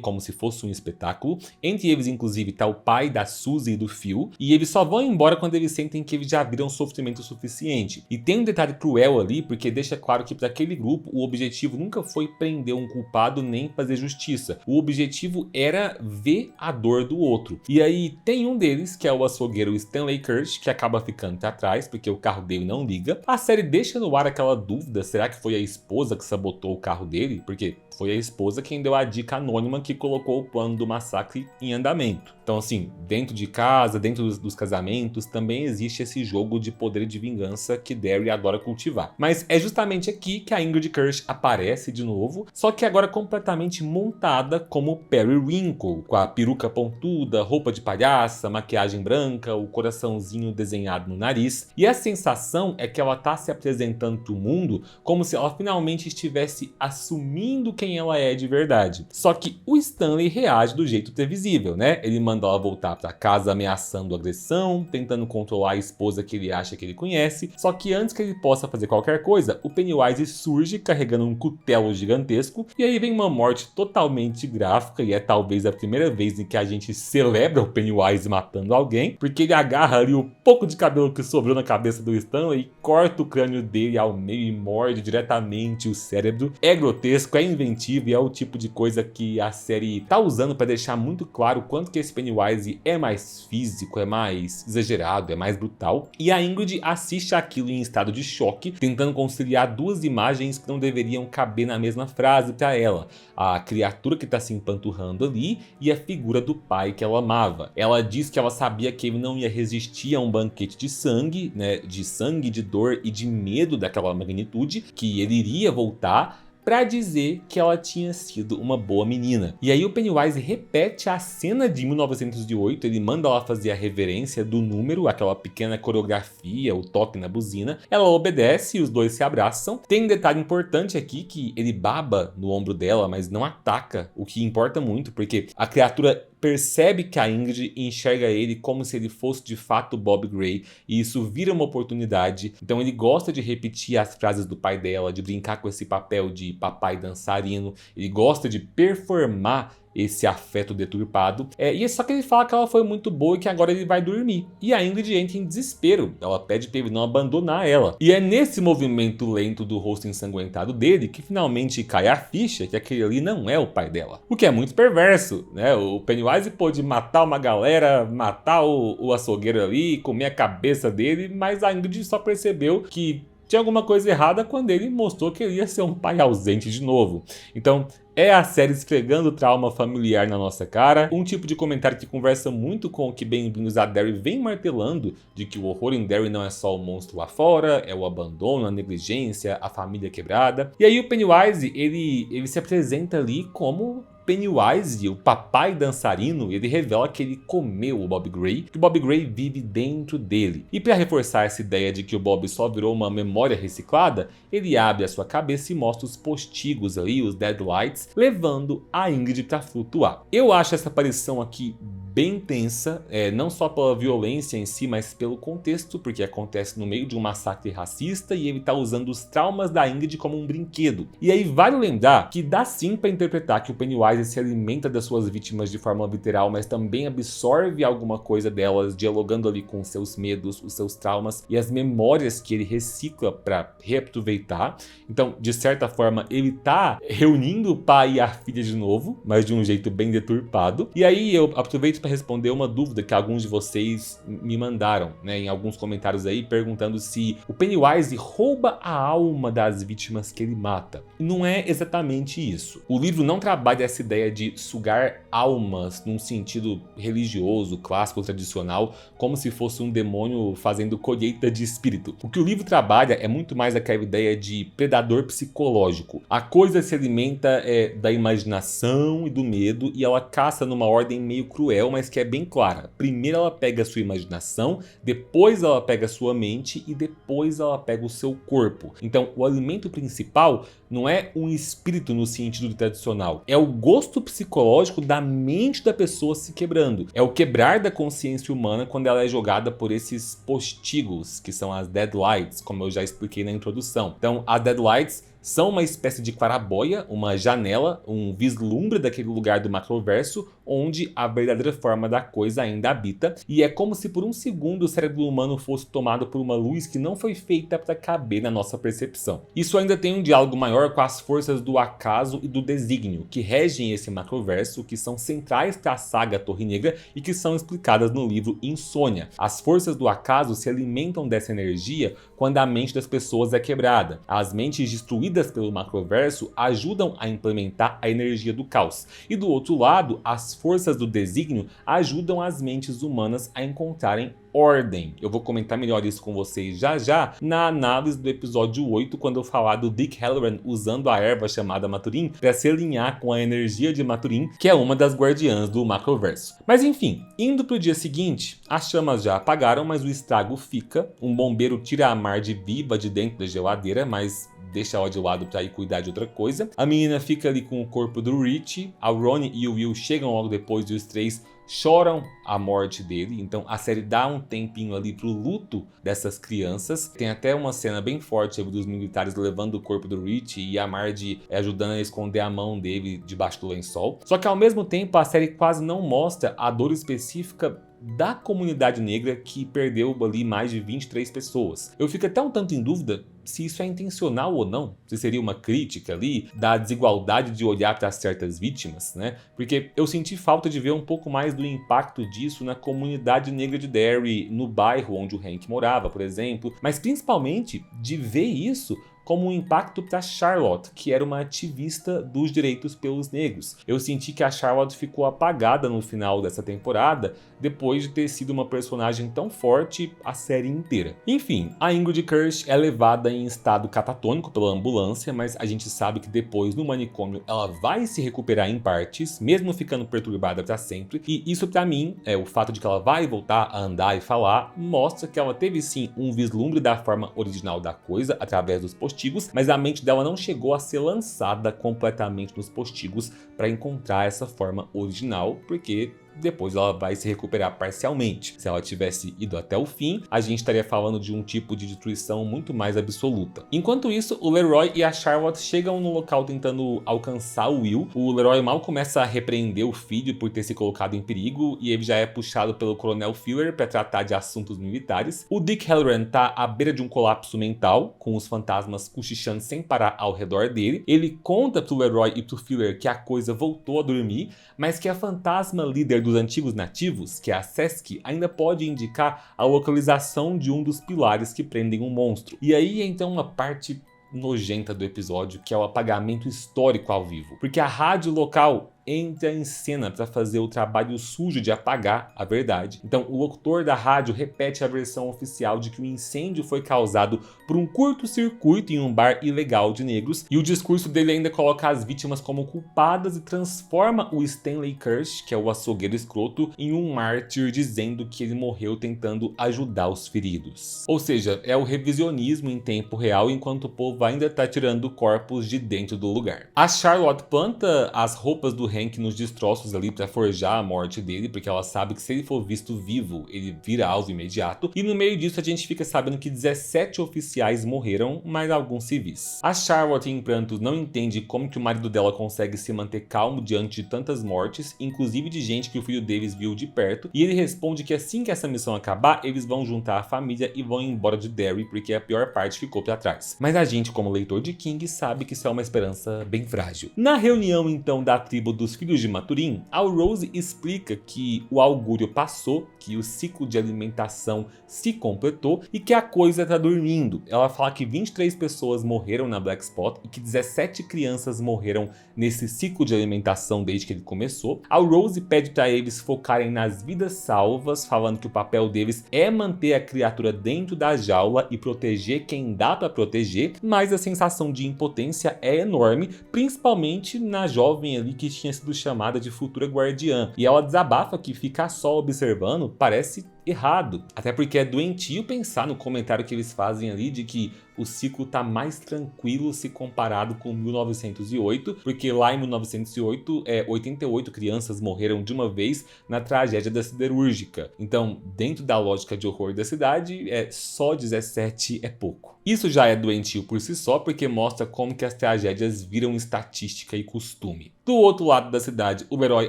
como se fosse um espetáculo. Entre eles, inclusive, tá o pai da Suzy e do Phil, e eles só vão embora quando eles sentem que eles já viram sofrimento suficiente. E tem um detalhe cruel ali, porque deixa claro que para aquele grupo o objetivo nunca foi prender um culpado nem fazer justiça. O objetivo era ver a dor do outro. E aí tem um deles, que é o açougueiro Stanley Kirsch, que acaba ficando pra trás, porque o carro dele não liga. A série deixa no ar aquela dúvida, será que foi a esposa que sabotou o carro dele? Porque foi a esposa quem deu a dica anônima que colocou o plano do massacre em andamento. Então assim, dentro de casa, dentro dos casamentos, também existe esse jogo de poder e de vingança que Derry adora cultivar. Mas é justamente aqui que a Ingrid Kirsch aparece de novo, só que agora completamente montada como Periwinkle, com a peruca pontuda, roupa de palhaça, maquiagem branca, o coraçãozinho desenhado no nariz. E a sensação é que ela tá se apresentando pro mundo como se ela finalmente estivesse assumindo quem ela é de verdade. Só que o Stanley reage do jeito previsível, né? Ele manda ela voltar pra casa ameaçando agressão, tentando controlar a esposa que ele acha que ele conhece. Só que antes que ele possa fazer qualquer coisa, o Pennywise surge carregando um cutelo gigantesco, e aí vem uma morte totalmente gráfica, e é talvez a primeira vez em que a gente celebra o Pennywise matando alguém, porque ele agarra ali o pouco de cabelo que sobrou na cabeça do Stanley e corta o crânio dele ao meio e morde diretamente o cérebro. É grotesco, é inventivo e é o tipo de coisa que a série tá usando para deixar muito claro o quanto que esse Pennywise é mais físico, é mais exagerado, é mais brutal. E a Ingrid assiste aquilo em estado de choque, tentando conciliar duas imagens que não deveriam caber na mesma frase para ela: a criatura que tá se empanturrando ali e a figura do pai que ela amava. Ela diz que ela sabia que ele não ia resistir a um banquete de sangue, né, de dor e de medo daquela magnitude, que ele iria voltar pra dizer que ela tinha sido uma boa menina. E aí o Pennywise repete a cena de 1908, ele manda ela fazer a reverência do número, aquela pequena coreografia, o toque na buzina. Ela obedece e os dois se abraçam. Tem um detalhe importante aqui, que ele baba no ombro dela, mas não ataca, o que importa muito, porque a criatura percebe que a Ingrid enxerga ele como se ele fosse de fato Bob Gray, e isso vira uma oportunidade. Então ele gosta de repetir as frases do pai dela, de brincar com esse papel de papai dançarino, ele gosta de performar esse afeto deturpado. E é só que ele fala que ela foi muito boa e que agora ele vai dormir. E a Ingrid entra em desespero. Ela pede para ele não abandonar ela. E é nesse movimento lento do rosto ensanguentado dele que finalmente cai a ficha que aquele ali não é o pai dela. O que é muito perverso, né? O Pennywise pôde matar uma galera, matar o açougueiro ali, comer a cabeça dele, mas a Ingrid só percebeu que tinha alguma coisa errada quando ele mostrou que ele ia ser um pai ausente de novo. Então, é a série esfregando o trauma familiar na nossa cara, um tipo de comentário que conversa muito com o que Bem-vindos a Derry vem martelando, de que o horror em Derry não é só o monstro lá fora, é o abandono, a negligência, a família quebrada. E aí o Pennywise, ele se apresenta ali como Pennywise, o papai dançarino. Ele revela que ele comeu o Bob Gray, que o Bob Gray vive dentro dele. E para reforçar essa ideia de que o Bob só virou uma memória reciclada, ele abre a sua cabeça e mostra os postigos ali, os deadlights, levando a Ingrid para flutuar. Eu acho essa aparição aqui bem tensa, não só pela violência em si, mas pelo contexto, porque acontece no meio de um massacre racista e ele tá usando os traumas da Ingrid como um brinquedo. E aí vale lembrar que dá sim para interpretar que o Pennywise se alimenta das suas vítimas de forma literal, mas também absorve alguma coisa delas, dialogando ali com os seus medos, os seus traumas e as memórias que ele recicla para reaproveitar. Então, de certa forma, ele tá reunindo o pai e a filha de novo, mas de um jeito bem deturpado. E aí eu aproveito para responder uma dúvida que alguns de vocês me mandaram, né, em alguns comentários aí, perguntando se o Pennywise rouba a alma das vítimas que ele mata. E não é exatamente isso. O livro não trabalha essa ideia de sugar almas num sentido religioso, clássico, tradicional, como se fosse um demônio fazendo colheita de espírito. O que o livro trabalha é muito mais aquela ideia de predador psicológico. A coisa se alimenta da imaginação e do medo, e ela caça numa ordem meio cruel, mas que é bem clara. Primeiro ela pega a sua imaginação, depois ela pega a sua mente e depois ela pega o seu corpo. Então o alimento principal não é um espírito no sentido tradicional, é o gosto psicológico da mente da pessoa se quebrando. É o quebrar da consciência humana quando ela é jogada por esses postigos, que são as Deadlights, como eu já expliquei na introdução. Então as Deadlights são uma espécie de claraboia, uma janela, um vislumbre daquele lugar do macroverso onde a verdadeira forma da coisa ainda habita, e é como se por um segundo o cérebro humano fosse tomado por uma luz que não foi feita para caber na nossa percepção. Isso ainda tem um diálogo maior com as forças do acaso e do desígnio, que regem esse macroverso, que são centrais para a saga Torre Negra e que são explicadas no livro Insônia. As forças do acaso se alimentam dessa energia quando a mente das pessoas é quebrada. As mentes destruídas pelo macroverso ajudam a implementar a energia do caos. E do outro lado, as forças do desígnio ajudam as mentes humanas a encontrarem ordem. Eu vou comentar melhor isso com vocês já já na análise do episódio 8, quando eu falar do Dick Hallorann usando a erva chamada Maturin para se alinhar com a energia de Maturin, que é uma das guardiãs do macroverso. Mas enfim, indo pro dia seguinte, as chamas já apagaram, mas o estrago fica. Um bombeiro tira a Marge viva de dentro da geladeira, mas deixa ela de lado pra ir cuidar de outra coisa. A menina fica ali com o corpo do Rich, a Ronnie e o Will chegam logo depois e os três choram a morte dele, então a série dá um tempinho ali pro luto dessas crianças. Tem até uma cena bem forte dos militares levando o corpo do Rich e a Marge ajudando a esconder a mão dele debaixo do lençol. Só que ao mesmo tempo a série quase não mostra a dor específica da comunidade negra que perdeu ali mais de 23 pessoas. Eu fico até um tanto em dúvida se isso é intencional ou não, se seria uma crítica ali da desigualdade de olhar para certas vítimas, né? Porque eu senti falta de ver um pouco mais do impacto disso na comunidade negra de Derry, no bairro onde o Hank morava, por exemplo, mas principalmente de ver isso como um impacto para Charlotte, que era uma ativista dos direitos pelos negros. Eu senti que a Charlotte ficou apagada no final dessa temporada, depois de ter sido uma personagem tão forte a série inteira. Enfim, a Ingrid Kirsch é levada em estado catatônico pela ambulância, mas a gente sabe que depois no manicômio ela vai se recuperar em partes, mesmo ficando perturbada para sempre, e isso para mim, o fato de que ela vai voltar a andar e falar, mostra que ela teve sim um vislumbre da forma original da coisa, através dos postigos, mas a mente dela não chegou a ser lançada completamente nos postigos para encontrar essa forma original, porque depois ela vai se recuperar parcialmente. Se ela tivesse ido até o fim, a gente estaria falando de um tipo de destruição muito mais absoluta. Enquanto isso, o Leroy e a Charlotte chegam no local tentando alcançar o Will. O Leroy mal começa a repreender o filho por ter se colocado em perigo e ele já é puxado pelo Coronel Fuller para tratar de assuntos militares. O Dick Hallorann tá à beira de um colapso mental, com os fantasmas cochichando sem parar ao redor dele. Ele conta pro Leroy e pro Fuller que a coisa voltou a dormir, mas que a fantasma líder dos antigos nativos, que é a Sesque, ainda pode indicar a localização de um dos pilares que prendem um monstro. E aí então uma parte nojenta do episódio, que é o apagamento histórico ao vivo, porque a rádio local entra em cena para fazer o trabalho sujo de apagar a verdade. Então o locutor da rádio repete a versão oficial de que o incêndio foi causado por um curto-circuito em um bar ilegal de negros, e o discurso dele ainda coloca as vítimas como culpadas e transforma o Stanley Kirsch, que é o açougueiro escroto, em um mártir, dizendo que ele morreu tentando ajudar os feridos. Ou seja, é o revisionismo em tempo real, enquanto o povo ainda tá tirando corpos de dentro do lugar. A Charlotte planta as roupas do Hank nos destroços ali para forjar a morte dele, porque ela sabe que se ele for visto vivo, ele vira alvo imediato. E no meio disso a gente fica sabendo que 17 oficiais morreram, mas alguns civis. A Charlotte em prantos não entende como que o marido dela consegue se manter calmo diante de tantas mortes, inclusive de gente que o filho deles viu de perto, e ele responde que assim que essa missão acabar, eles vão juntar a família e vão embora de Derry, porque a pior parte ficou para trás. Mas a gente, como leitor de King, sabe que isso é uma esperança bem frágil. Na reunião então da tribo dos filhos de Maturin, a Rose explica que o augúrio passou, que o ciclo de alimentação se completou e que a coisa tá dormindo. Ela fala que 23 pessoas morreram na Black Spot e que 17 crianças morreram nesse ciclo de alimentação desde que ele começou. A Rose pede para eles focarem nas vidas salvas, falando que o papel deles é manter a criatura dentro da jaula e proteger quem dá para proteger, mas a sensação de impotência é enorme, principalmente na jovem ali que tinha tinha sido chamada de futura guardiã. E ela desabafa que ficar só observando parece errado. Até porque é doentio pensar no comentário que eles fazem ali de que o ciclo tá mais tranquilo se comparado com 1908, porque lá em 1908, 88 crianças morreram de uma vez na tragédia da siderúrgica. Então, dentro da lógica de horror da cidade, só 17 é pouco. Isso já é doentio por si só, porque mostra como que as tragédias viram estatística e costume. Do outro lado da cidade, o herói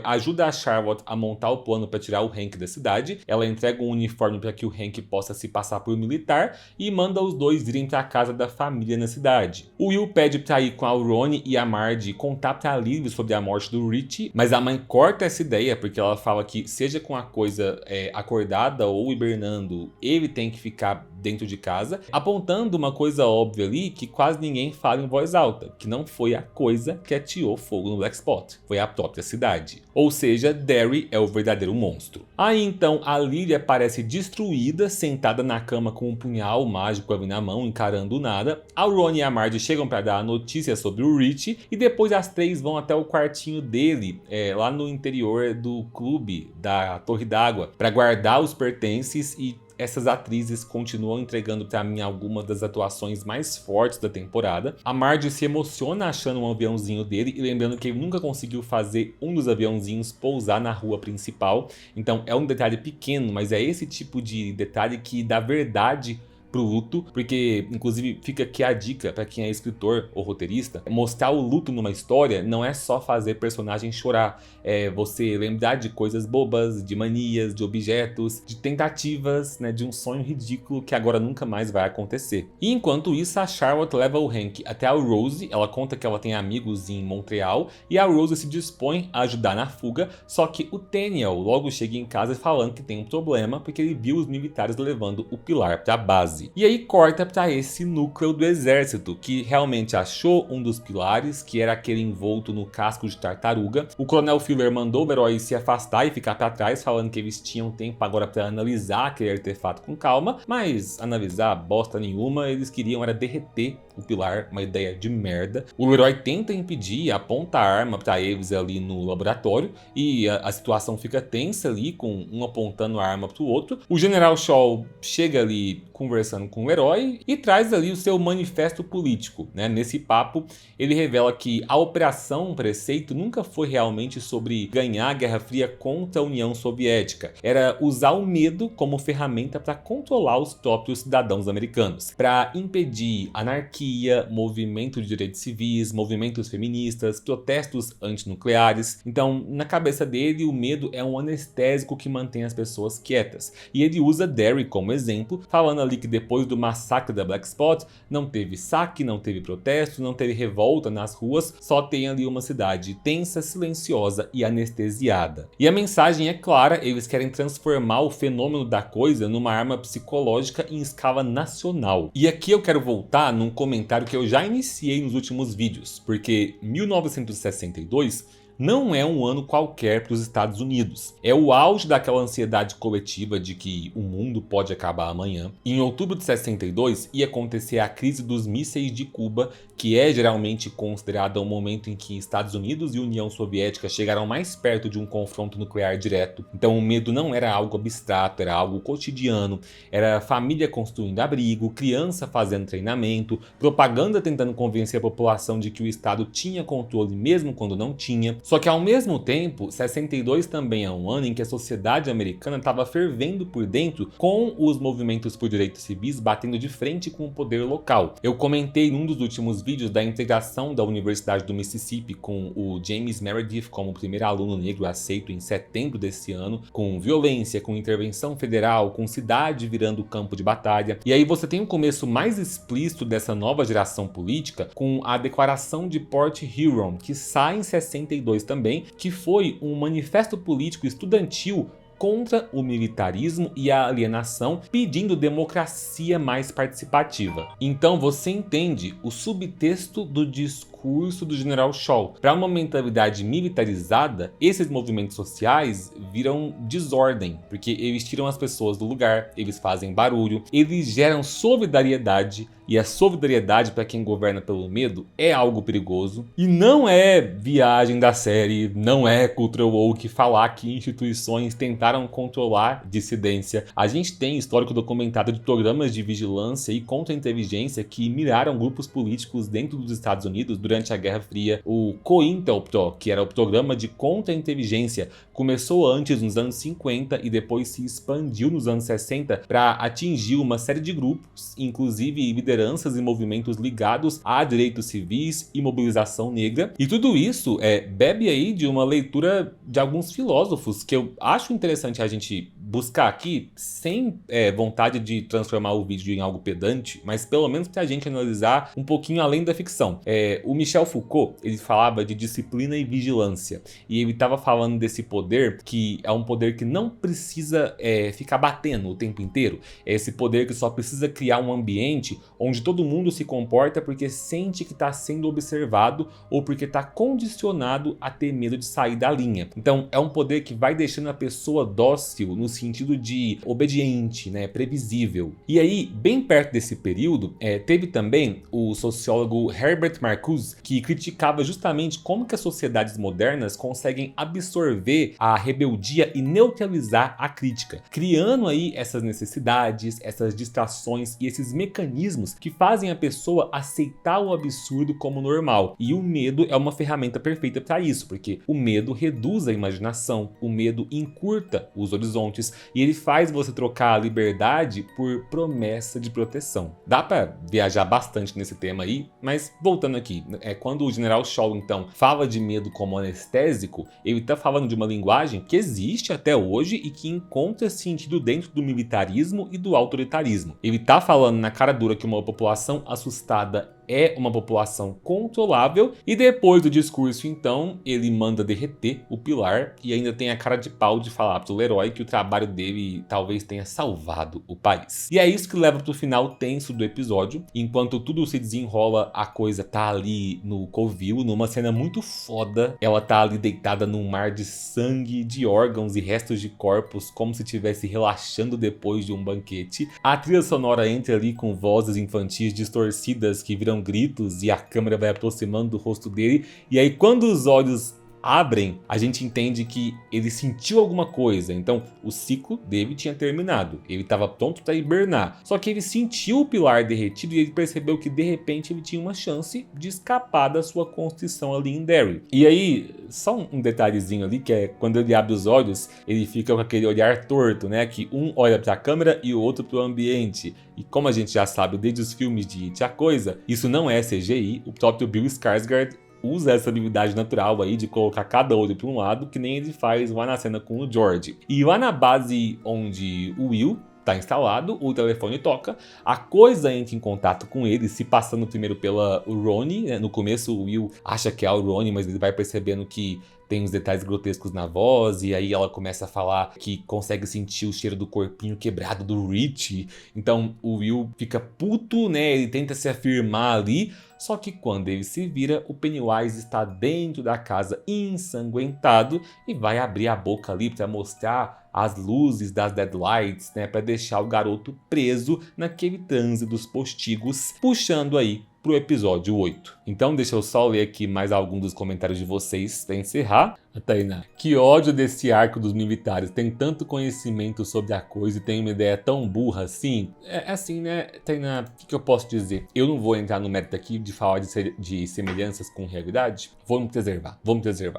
ajuda a Charlotte a montar o plano para tirar o Hank da cidade. Ela entrega um uniforme para que o Hank possa se passar por militar e manda os dois irem para a casa da família na cidade. O Will pede para ir com a Ronnie e a Marge contar para a Liv sobre a morte do Richie, mas a mãe corta essa ideia porque ela fala que seja com a coisa acordada ou hibernando, ele tem que ficar dentro de casa, apontando uma coisa óbvia ali que quase ninguém fala em voz alta, que não foi a coisa que ateou fogo no Black Spot, foi a própria cidade. Ou seja, Derry é o verdadeiro monstro. Aí então a Lily aparece destruída, sentada na cama com um punhal mágico ali na mão, encarando nada. A Ronnie e a Marge chegam para dar a notícia sobre o Richie e depois as três vão até o quartinho dele, lá no interior do clube da Torre d'Água, para guardar os pertences. E essas atrizes continuam entregando pra mim algumas das atuações mais fortes da temporada. A Marge se emociona achando um aviãozinho dele e lembrando que ele nunca conseguiu fazer um dos aviãozinhos pousar na rua principal. Então é um detalhe pequeno, mas é esse tipo de detalhe que dá verdade pro luto, porque inclusive fica aqui a dica para quem é escritor ou roteirista: mostrar o luto numa história não é só fazer personagem chorar, é você lembrar de coisas bobas, de manias, de objetos, de tentativas, né, de um sonho ridículo que agora nunca mais vai acontecer. E enquanto isso, a Charlotte leva o Hank até a Rose. Ela conta que ela tem amigos em Montreal e a Rose se dispõe a ajudar na fuga, só que o Daniel logo chega em casa falando que tem um problema porque ele viu os militares levando o Pilar para a base. E aí corta para esse núcleo do exército, que realmente achou um dos pilares, que era aquele envolto no casco de tartaruga. O Coronel Fuller mandou o herói se afastar e ficar para trás, falando que eles tinham tempo agora para analisar aquele artefato com calma, mas analisar bosta nenhuma, eles queriam era derreter o pilar, uma ideia de merda. O herói tenta impedir, aponta a arma para eles ali no laboratório e a situação fica tensa ali, com um apontando a arma pro outro. O General Shaw chega ali conversando com o herói e traz ali o seu manifesto político, né? Nesse papo, ele revela que a Operação Preceito nunca foi realmente sobre ganhar a Guerra Fria contra a União Soviética. Era usar o medo como ferramenta para controlar os próprios cidadãos americanos, para impedir anarquia, movimento de direitos civis, movimentos feministas, protestos antinucleares. Então, na cabeça dele, o medo é um anestésico que mantém as pessoas quietas. E ele usa Derry como exemplo, falando ali que depois do massacre da Black Spot, não teve saque, não teve protesto, não teve revolta nas ruas, só tem ali uma cidade tensa, silenciosa e anestesiada. E a mensagem é clara: eles querem transformar o fenômeno da coisa numa arma psicológica em escala nacional. E aqui eu quero voltar num comentário que eu já iniciei nos últimos vídeos, porque 1962 não é um ano qualquer para os Estados Unidos. É o auge daquela ansiedade coletiva de que o mundo pode acabar amanhã. Em outubro de 62 ia acontecer a crise dos mísseis de Cuba, que é geralmente considerada o momento em que Estados Unidos e União Soviética chegaram mais perto de um confronto nuclear direto. Então o medo não era algo abstrato, era algo cotidiano. Era família construindo abrigo, criança fazendo treinamento, propaganda tentando convencer a população de que o Estado tinha controle mesmo quando não tinha. Só que ao mesmo tempo, 62 também é um ano em que a sociedade americana estava fervendo por dentro, com os movimentos por direitos civis batendo de frente com o poder local. Eu comentei num dos últimos vídeos da integração da Universidade do Mississippi com o James Meredith como o primeiro aluno negro aceito em setembro desse ano, com violência, com intervenção federal, com cidade virando campo de batalha. E aí você tem um começo mais explícito dessa nova geração política com a Declaração de Port Huron, que sai em 62 também, que foi um manifesto político estudantil contra o militarismo e a alienação, pedindo democracia mais participativa. Então você entende o subtexto do discurso discurso do General Shaw. Para uma mentalidade militarizada, esses movimentos sociais viram desordem, porque eles tiram as pessoas do lugar, eles fazem barulho, eles geram solidariedade, e a solidariedade para quem governa pelo medo é algo perigoso. E não é viagem da série, não é cultural woke falar que instituições tentaram controlar dissidência. A gente tem histórico documentado de programas de vigilância e contra-inteligência que miraram grupos políticos dentro dos Estados Unidos durante a Guerra Fria. O COINTELPRO, que era o programa de contra-inteligência, começou antes nos anos 50 e depois se expandiu nos anos 60 para atingir uma série de grupos, inclusive lideranças e movimentos ligados a direitos civis e mobilização negra. E tudo isso bebe aí de uma leitura de alguns filósofos que eu acho interessante a gente buscar aqui, sem vontade de transformar o vídeo em algo pedante, mas pelo menos para a gente analisar um pouquinho além da ficção. O Michel Foucault, ele falava de disciplina e vigilância, e ele estava falando desse poder que é um poder que não precisa ficar batendo o tempo inteiro, é esse poder que só precisa criar um ambiente onde todo mundo se comporta porque sente que está sendo observado ou porque está condicionado a ter medo de sair da linha. Então é um poder que vai deixando a pessoa dócil no sentido de obediente, né, previsível. E aí, bem perto desse período, teve também o sociólogo Herbert Marcuse, que criticava justamente como que as sociedades modernas conseguem absorver a rebeldia e neutralizar a crítica, criando aí essas necessidades, essas distrações e esses mecanismos que fazem a pessoa aceitar o absurdo como normal. E o medo é uma ferramenta perfeita para isso, porque o medo reduz a imaginação, o medo encurta os horizontes e ele faz você trocar a liberdade por promessa de proteção. Dá para viajar bastante nesse tema aí, mas voltando aqui, quando o General Shaw então fala de medo como anestésico, ele está falando de uma linguagem que existe até hoje e que encontra sentido dentro do militarismo e do autoritarismo. Ele está falando na cara dura que uma população assustada é uma população controlável, e depois do discurso então ele manda derreter o pilar e ainda tem a cara de pau de falar pro Leroy que o trabalho dele talvez tenha salvado o país. E é isso que leva pro final tenso do episódio. Enquanto tudo se desenrola, a coisa tá ali no covil, numa cena muito foda. Ela tá ali deitada num mar de sangue, de órgãos e restos de corpos, como se estivesse relaxando depois de um banquete. A trilha sonora entra ali com vozes infantis distorcidas que viram gritos e a câmera vai aproximando do rosto dele, e aí quando os olhos abrem, a gente entende que ele sentiu alguma coisa. Então o ciclo dele tinha terminado, ele estava pronto para hibernar, só que ele sentiu o pilar derretido e ele percebeu que de repente ele tinha uma chance de escapar da sua constrição ali em Derry. E aí, só um detalhezinho ali, que é quando ele abre os olhos, ele fica com aquele olhar torto, né, que um olha para a câmera e o outro para o ambiente. E como a gente já sabe desde os filmes de It a Coisa, isso não é CGI, o próprio Bill Skarsgård usa essa habilidade natural aí de colocar cada olho para um lado, que nem ele faz lá na cena com o George. E lá na base onde o Will tá instalado, o telefone toca, a coisa entra em contato com ele, se passando primeiro pela Ronnie, né? No começo o Will acha que é a Ronnie, mas ele vai percebendo que tem uns detalhes grotescos na voz, e aí ela começa a falar que consegue sentir o cheiro do corpinho quebrado do Rich. Então o Will fica puto, né? Ele tenta se afirmar ali, só que quando ele se vira, o Pennywise está dentro da casa ensanguentado e vai abrir a boca ali para mostrar as luzes das deadlights, né? Para deixar o garoto preso naquele transe dos postigos, puxando aí pro episódio 8. Então deixa eu só ler aqui mais alguns dos comentários de vocês para encerrar. A Tainá: que ódio desse arco dos militares, tem tanto conhecimento sobre a coisa e tem uma ideia tão burra assim. É assim, né, Tainá, o que eu posso dizer? Eu não vou entrar no mérito aqui de falar de semelhanças com realidade. Vamos preservar.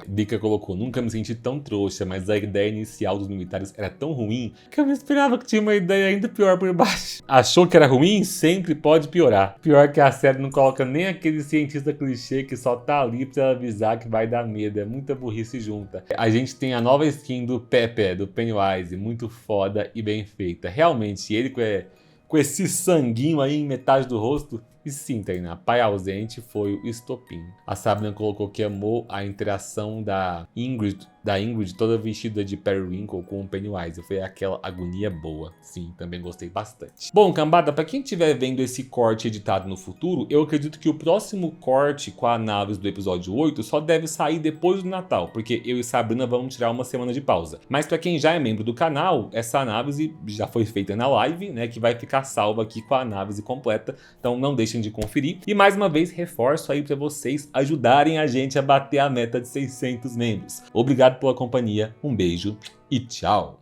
Dica colocou: nunca me senti tão trouxa, mas a ideia inicial dos militares era tão ruim que eu me esperava que tinha uma ideia ainda pior por baixo. Achou que era ruim? Sempre pode piorar. Pior que a série não coloca nem aquele cientista clichê que só tá ali pra avisar que vai dar medo. É muita burrice junta. A gente tem a nova skin do Pepe, do Pennywise, muito foda e bem feita. Realmente, ele com esse sanguinho aí em metade do rosto. E sim, Tainá, pai ausente foi o estopim. A Sabrina colocou que amou a interação da Ingrid da Ingrid toda vestida de Periwinkle com o Pennywise. Foi aquela agonia boa. Sim, também gostei bastante. Bom, cambada, pra quem estiver vendo esse corte editado no futuro, eu acredito que o próximo corte com a Naves do episódio 8 só deve sair depois do Natal, porque eu e Sabrina vamos tirar uma semana de pausa. Mas pra quem já é membro do canal, essa análise já foi feita na live, né, que vai ficar salva aqui com a análise completa, então não deixem de conferir. E mais uma vez, reforço aí pra vocês ajudarem a gente a bater a meta de 600 membros. Obrigado pela companhia, um beijo e tchau!